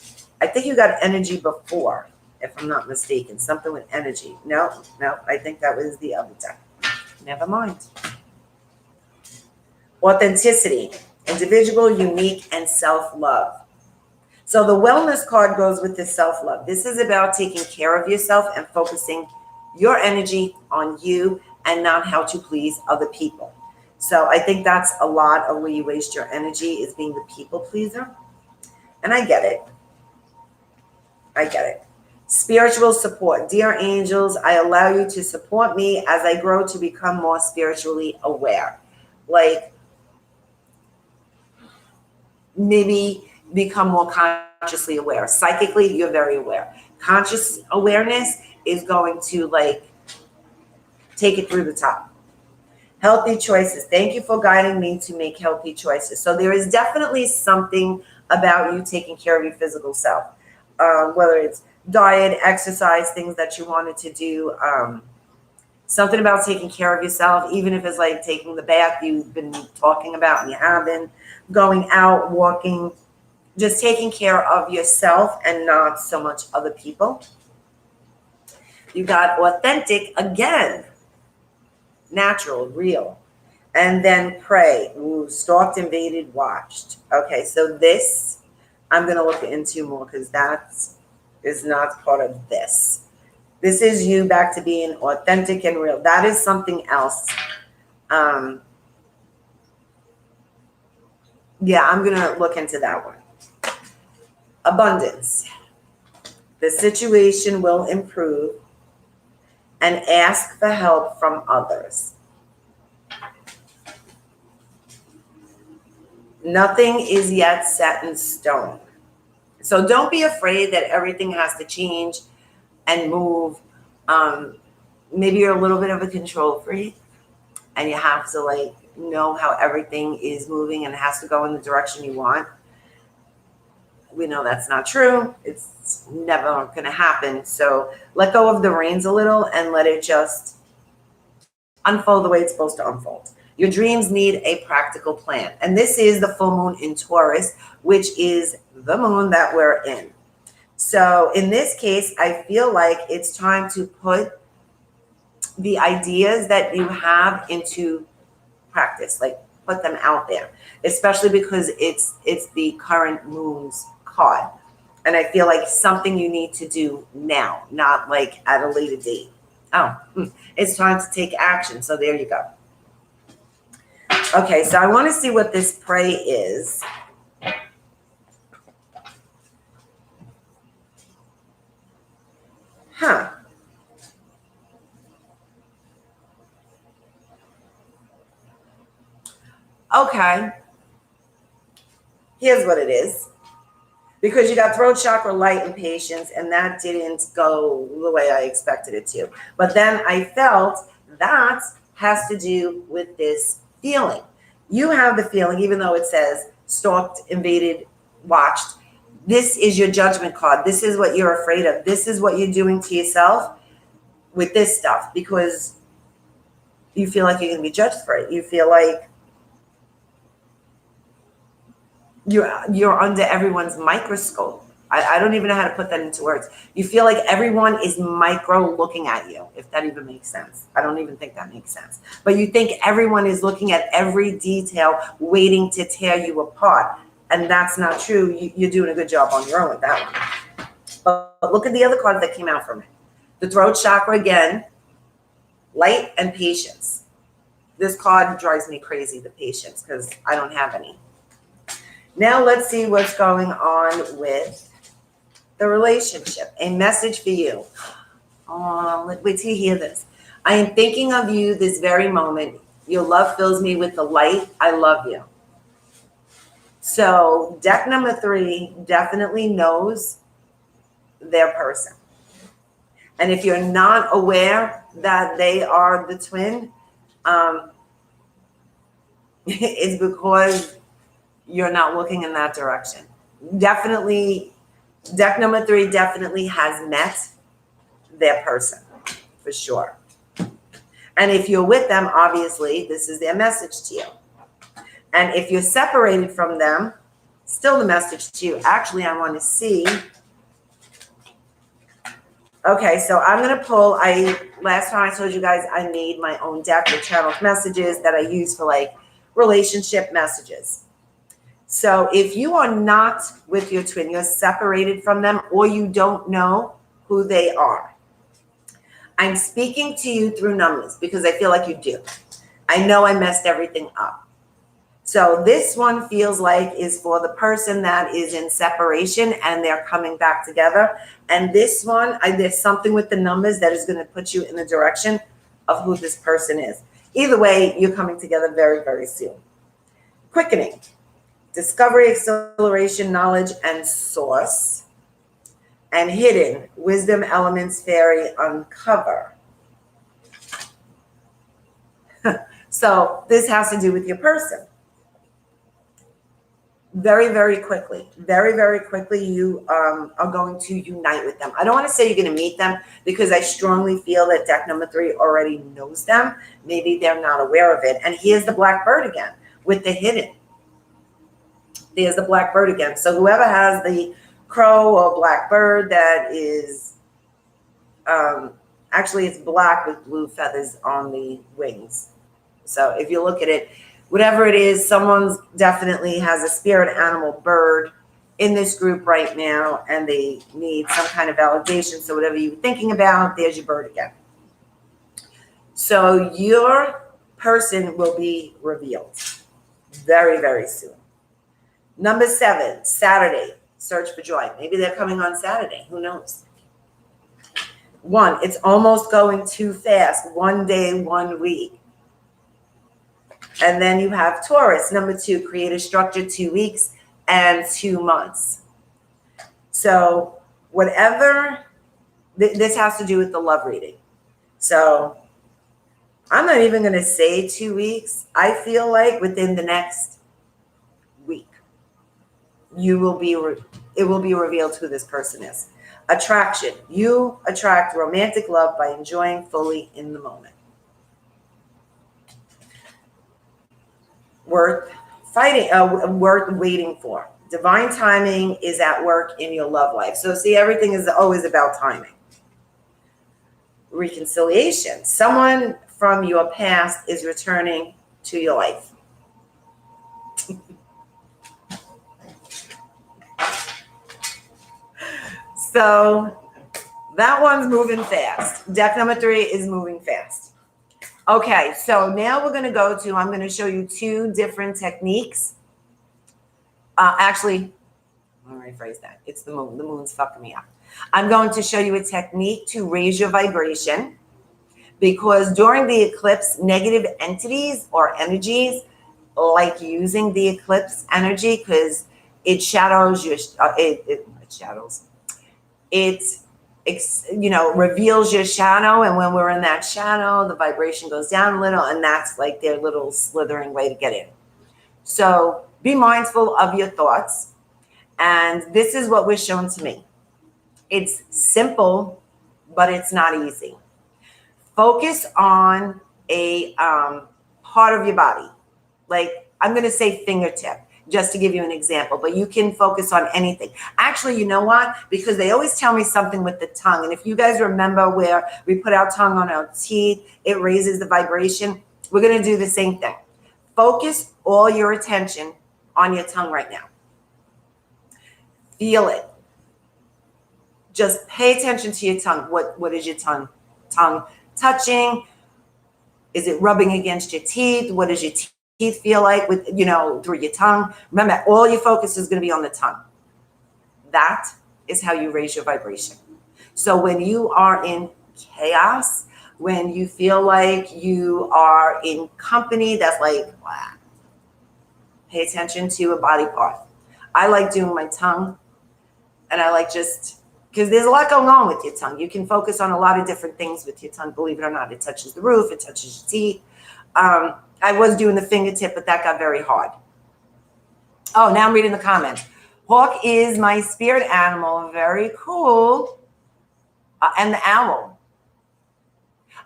I think you got energy before, if I'm not mistaken. Something with energy. No, I think that was the other time. Never mind. Authenticity, individual, unique, and self-love. So the wellness card goes with the self-love. This is about taking care of yourself and focusing your energy on you and not how to please other people. So I think that's a lot of where you waste your energy is being the people pleaser. And I get it. Spiritual support. Dear angels, I allow you to support me as I grow to become more spiritually aware. Like maybe become more consciously aware. Psychically, you're very aware. Conscious awareness is going to like take it through the top. Healthy choices. Thank you for guiding me to make healthy choices. So there is definitely something about you taking care of your physical self, whether it's diet, exercise, things that you wanted to do, something about taking care of yourself, even if it's like taking the bath you've been talking about and you haven't, going out, walking, just taking care of yourself and not so much other people. You got authentic again, natural, real. And then pray. Ooh, stalked, invaded, watched. Okay, so this I'm going to look into more because that is not part of this. This is you back to being authentic and real. That is something else. Yeah, I'm going to look into that one. Abundance. The situation will improve and ask for help from others. Nothing is yet set in stone. So don't be afraid that everything has to change and move. Maybe you're a little bit of a control freak and you have to like know how everything is moving and it has to go in the direction you want. we know that's not true. It's never going to happen. So let go of the reins a little and let it just unfold the way it's supposed to unfold. Your dreams need a practical plan. And this is the full moon in Taurus, which is the moon that we're in. So in this case, I feel like it's time to put the ideas that you have into practice, like put them out there, especially because it's the current moon's card. And I feel like something you need to do now, not like at a later date. Oh, it's time to take action. So there you go. Okay, so I want to see what this pray is. Huh. Okay. Here's what it is. Because you got throat chakra, light, and patience, and that didn't go the way I expected it to. But then I felt that has to do with this feeling. You have the feeling, even though it says stalked, invaded, watched. This is your judgment card. This is what you're afraid of. This is what you're doing to yourself with this stuff because you feel like you're going to be judged for it. You feel like you're under everyone's microscope. I don't even know how to put that into words. You feel like everyone is micro looking at you, if that even makes sense. I don't even think that makes sense. But you think everyone is looking at every detail, waiting to tear you apart. And that's not true. You're doing a good job on your own with that one. But look at the other cards that came out from it. The throat chakra again, light and patience. This card drives me crazy, the patience, because I don't have any. Now let's see what's going on with the relationship. A message for you. Oh, wait till you hear this. I am thinking of you this very moment. Your love fills me with the light. I love you. So deck number 3 definitely knows their person. And if you're not aware that they are the twin, it's because you're not looking in that direction. Definitely, deck number 3 definitely has met their person, for sure. And if you're with them, obviously, this is their message to you. And if you're separated from them, still the message to you. Actually, I want to see. Okay, so I'm going to pull. Last time I told you guys I made my own deck with channeled messages that I use for like relationship messages. So if you are not with your twin, you're separated from them, or you don't know who they are, I'm speaking to you through numbers because I feel like you do. I know I messed everything up. So this one feels like is for the person that is in separation and they're coming back together. And this one, there's something with the numbers that is going to put you in the direction of who this person is. Either way, you're coming together very, very soon. Quickening. Discovery, acceleration, knowledge, and source. And hidden, wisdom, elements, fairy, uncover. So this has to do with your person. Very, very quickly, you are going to unite with them. I don't want to say you're going to meet them because I strongly feel that deck number 3 already knows them. Maybe they're not aware of it. And here's the black bird again with the hidden. There's the black bird again. So whoever has the crow or black bird that is, actually it's black with blue feathers on the wings. So if you look at it, whatever it is, someone's definitely has a spirit animal bird in this group right now, and they need some kind of validation. So whatever you're thinking about, there's your bird again. So your person will be revealed very, very soon. Number 7, Saturday, search for joy. Maybe they're coming on Saturday. Who knows? 1, it's almost going too fast. 1 day, 1 week. And then you have Taurus, number 2, create a structure, 2 weeks and 2 months. So whatever, this has to do with the love reading. So I'm not even going to say 2 weeks. I feel like within the next week, you will be it will be revealed who this person is. Attraction. You attract romantic love by enjoying fully in the moment. Worth waiting for. Divine timing is at work in your love life. So see, everything is always about timing. Reconciliation. Someone from your past is returning to your life. So that one's moving fast. Deck number 3 is moving fast. Okay, so now we're going to go to, I'm going to show you 2 different techniques. Actually, let me rephrase that. It's the moon. The moon's fucking me up. I'm going to show you a technique to raise your vibration, because during the eclipse, negative entities or energies like using the eclipse energy because it shadows your, reveals your shadow. And when we're in that shadow, the vibration goes down a little, and that's like their little slithering way to get in. So be mindful of your thoughts. And this is what was shown to me. It's simple, but it's not easy. Focus on a part of your body. Like, I'm going to say fingertip, just to give you an example, but you can focus on anything. Actually, you know what? Because they always tell me something with the tongue. And if you guys remember where we put our tongue on our teeth, it raises the vibration. We're going to do the same thing. Focus all your attention on your tongue right now. Feel it. Just pay attention to your tongue. What is your tongue touching? Is it rubbing against your teeth? What does your teeth feel like with, through your tongue? Remember, all your focus is going to be on the tongue. That is how you raise your vibration. So when you are in chaos, when you feel like you are in company that's like, wow, pay attention to a body part. I like doing my tongue, and I like just, because there's a lot going on with your tongue. You can focus on a lot of different things with your tongue, believe it or not. It touches the roof, it touches your teeth. I was doing the fingertip, but that got very hard. Oh, now I'm reading the comments. Hawk is my spirit animal. Very cool. And the owl.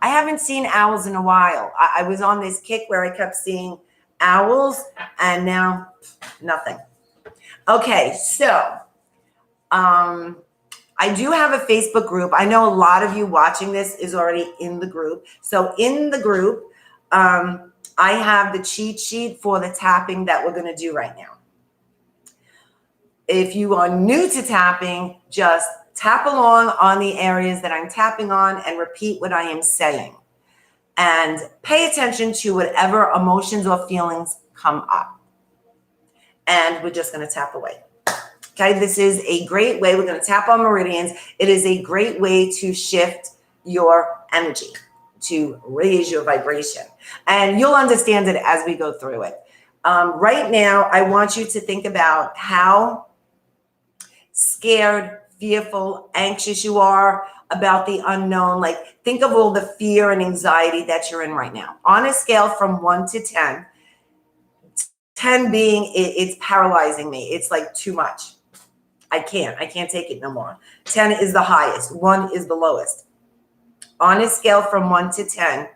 I haven't seen owls in a while. I was on this kick where I kept seeing owls, and now nothing. Okay, so I do have a Facebook group. I know a lot of you watching this is already in the group. So in the group, I have the cheat sheet for the tapping that we're going to do right now. If you are new to tapping, just tap along on the areas that I'm tapping on and repeat what I am saying. And pay attention to whatever emotions or feelings come up. And we're just going to tap away. Okay, this is a great way. We're going to tap on meridians. It is a great way to shift your energy, to raise your vibration. And you'll understand it as we go through it. Right now, I want you to think about how scared, fearful, anxious you are about the unknown. Like, think of all the fear and anxiety that you're in right now. On a scale from 1 to 10, 10 being it's paralyzing me. It's like too much. I can't take it no more. 10 is the highest. 1 is the lowest. On a scale from 1 to 10,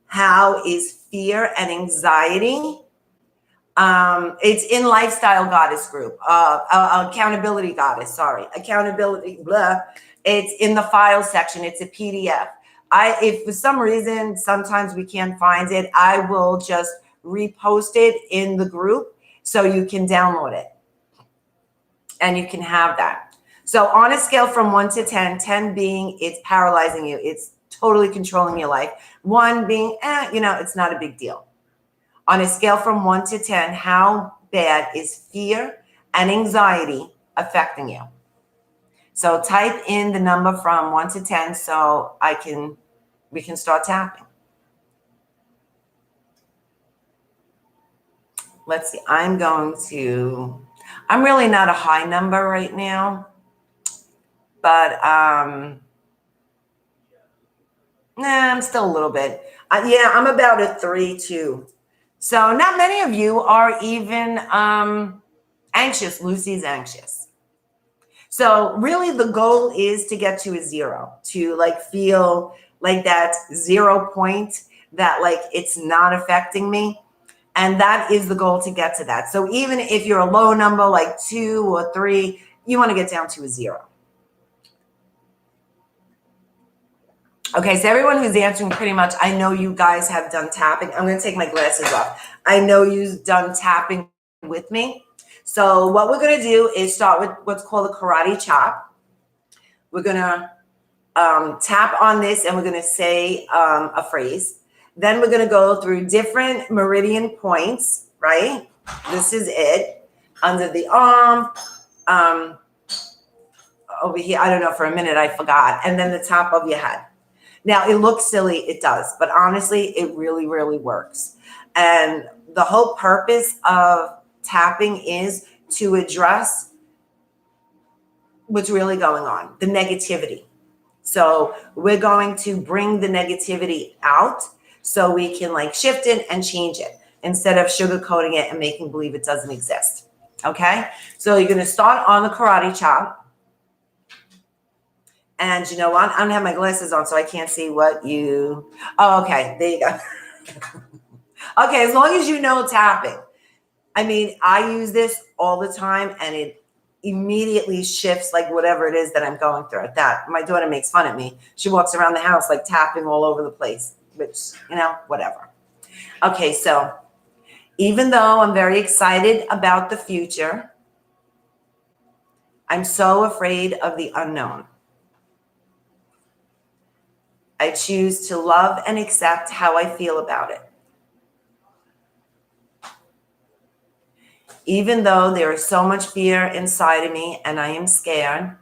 how is fear and anxiety? It's in Lifestyle Goddess group, Accountability Goddess, sorry. Accountability, blah. It's in the file section. It's a PDF. If for some reason, sometimes we can't find it, I will just repost it in the group so you can download it. And you can have that. So on a scale from 1 to 10, 10 being it's paralyzing you. It's totally controlling your life. 1 being, it's not a big deal. On a scale from 1 to 10, how bad is fear and anxiety affecting you? So type in the number from 1 to 10 so we can start tapping. Let's see. I'm really not a high number right now, but I'm still a little bit. I'm about a 3 too. So not many of you are even anxious. Lucy's anxious. So really the goal is to get to a zero, to like feel like that 0 point, that like it's not affecting me. And that is the goal, to get to that. So even if you're a low number like 2 or 3, you want to get down to a 0. Okay, so everyone who's answering, pretty much, I know you guys have done tapping. I'm going to take my glasses off. I know you've done tapping with me. So what we're going to do is start with what's called a karate chop. We're going to tap on this, and we're going to say a phrase. Then we're going to go through different meridian points, right? This is it. Under the arm, over here, I don't know, for a minute I forgot. And then the top of your head. Now, it looks silly, it does, but honestly, it really, really works. And the whole purpose of tapping is to address what's really going on, the negativity. So we're going to bring the negativity out so we can like shift it and change it instead of sugarcoating it and making believe it doesn't exist. Okay? So you're going to start on the karate chop. And you know what? I don't have my glasses on, so I can't see what you... Oh, okay. There you go. Okay, as long as you know tapping. I mean, I use this all the time, and it immediately shifts like whatever it is that I'm going through. That my daughter makes fun of me. She walks around the house like tapping all over the place, which, you know, whatever. Okay, so even though I'm very excited about the future, I'm so afraid of the unknown. I choose to love and accept how I feel about it. Even though there is so much fear inside of me and I am scared,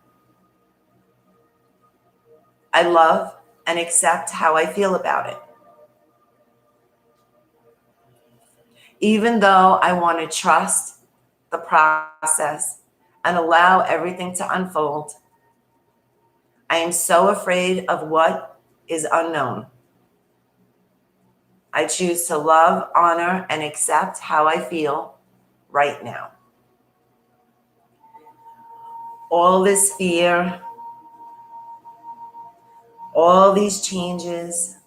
I love and accept how I feel about it. Even though I want to trust the process and allow everything to unfold, I am so afraid of what is unknown. I choose to love, honor, and accept how I feel right now. All this fear, all these changes,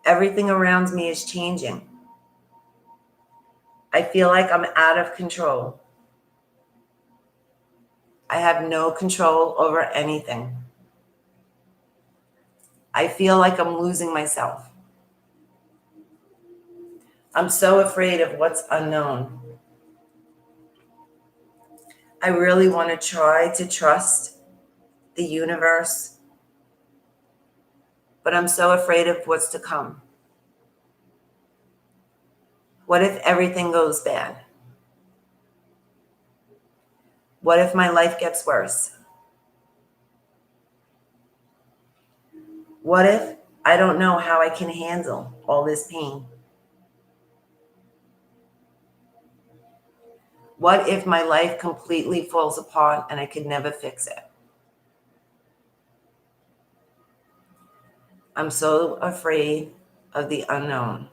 everything around me is changing. I feel like I'm out of control. I have no control over anything. I feel like I'm losing myself. I'm so afraid of what's unknown. I really want to try to trust the universe, but I'm so afraid of what's to come. What if everything goes bad? What if my life gets worse? What if I don't know how I can handle all this pain? What if my life completely falls apart and I could never fix it? I'm so afraid of the unknown.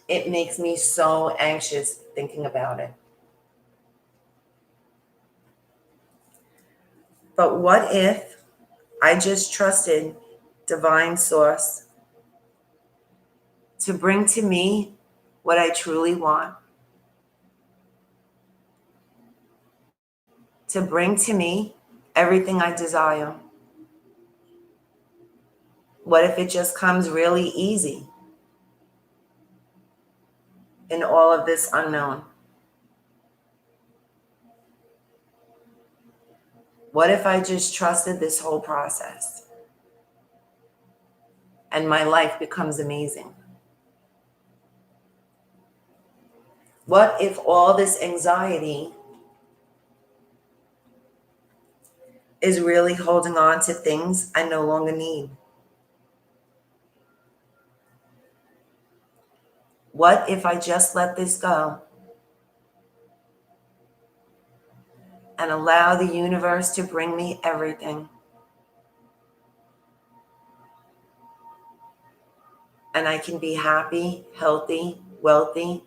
It makes me so anxious thinking about it. But what if I just trusted divine source to bring to me what I truly want? To bring to me everything I desire? What if it just comes really easy in all of this unknown? What if I just trusted this whole process and my life becomes amazing? What if all this anxiety is really holding on to things I no longer need? What if I just let this go and allow the universe to bring me everything? And I can be happy, healthy, wealthy,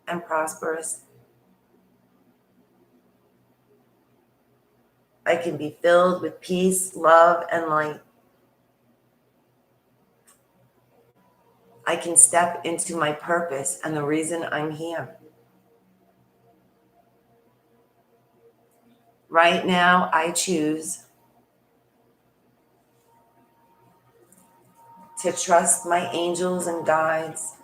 and prosperous. I can be filled with peace, love, and light. I can step into my purpose and the reason I'm here. Right now, I choose to trust my angels and guides,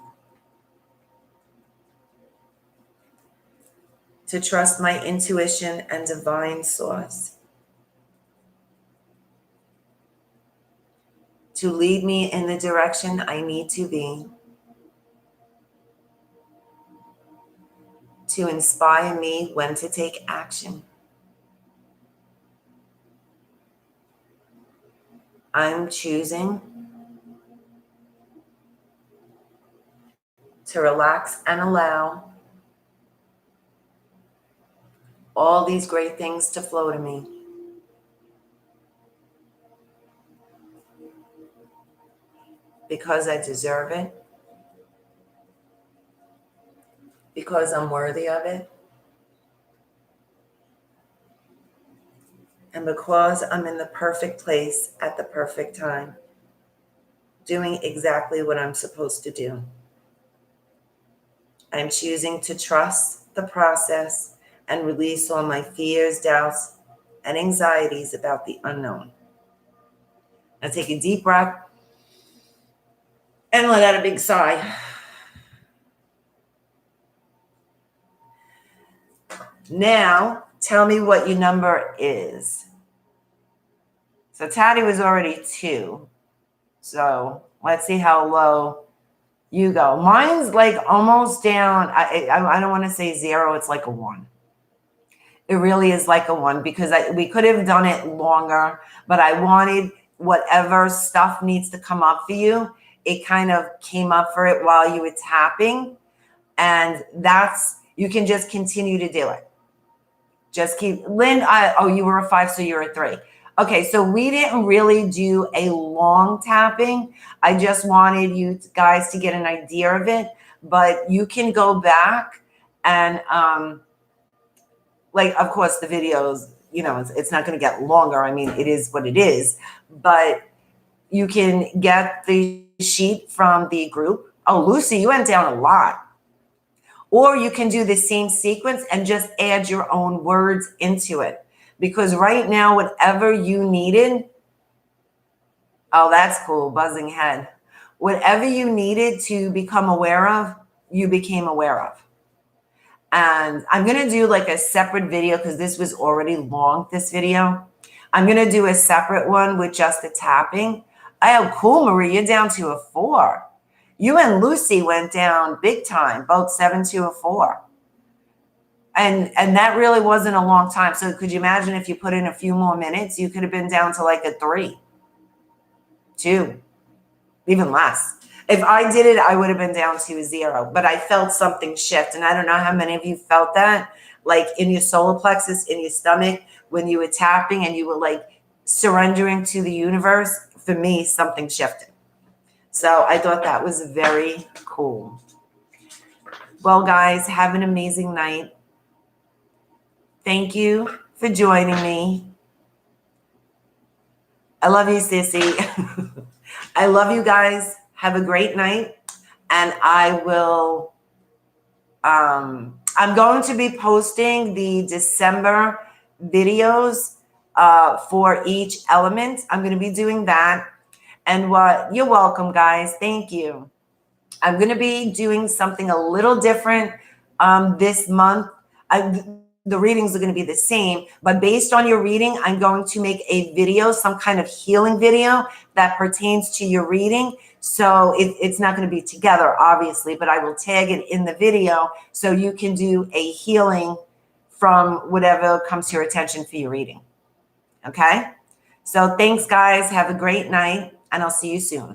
to trust my intuition and divine source, to lead me in the direction I need to be, to inspire me when to take action. I'm choosing to relax and allow all these great things to flow to me. Because I deserve it, because I'm worthy of it, and because I'm in the perfect place at the perfect time, doing exactly what I'm supposed to do. I'm choosing to trust the process and release all my fears, doubts, and anxieties about the unknown. Now take a deep breath and let out a big sigh. Now, tell me what your number is. So Taddy was already 2. So let's see how low you go. Mine's like almost down. I don't want to say 0. It's like a 1. It really is like a 1 because we could have done it longer, but I wanted whatever stuff needs to come up for you. It kind of came up for it while you were tapping. And you can just continue to do it. Just keep, Lynn, you were a 5, so you're a 3. Okay, so we didn't really do a long tapping. I just wanted you guys to get an idea of it, but you can go back and, of course, the videos, it's not going to get longer. I mean, it is what it is, but you can get the sheet from the group. Oh, Lucy, you went down a lot. Or you can do the same sequence and just add your own words into it. Because right now, whatever you needed, oh, that's cool, buzzing head. Whatever you needed to become aware of, you became aware of. And I'm going to do like a separate video because this was already long, this video. I'm going to do a separate one with just the tapping. Oh, cool, Marie, you're down to a 4. You and Lucy went down big time, both 7 to a 4. And that really wasn't a long time. So could you imagine if you put in a few more minutes, you could have been down to like a 3, 2, even less. If I did it, I would have been down to a 0, but I felt something shift. And I don't know how many of you felt that, like in your solar plexus, in your stomach, when you were tapping and you were like surrendering to the universe. For me, something shifted. So I thought that was very cool. Well, guys, have an amazing night. Thank you for joining me. I love you, Sissy. I love you guys. Have a great night. And I will, I'm going to be posting the December videos for each element. I'm going to be doing that. And you're welcome, guys. Thank you. I'm going to be doing something a little different this month. The readings are going to be the same, but based on your reading, I'm going to make a video, some kind of healing video that pertains to your reading. So it's not going to be together, obviously, but I will tag it in the video so you can do a healing from whatever comes to your attention for your reading. Okay? So thanks, guys. Have a great night, and I'll see you soon.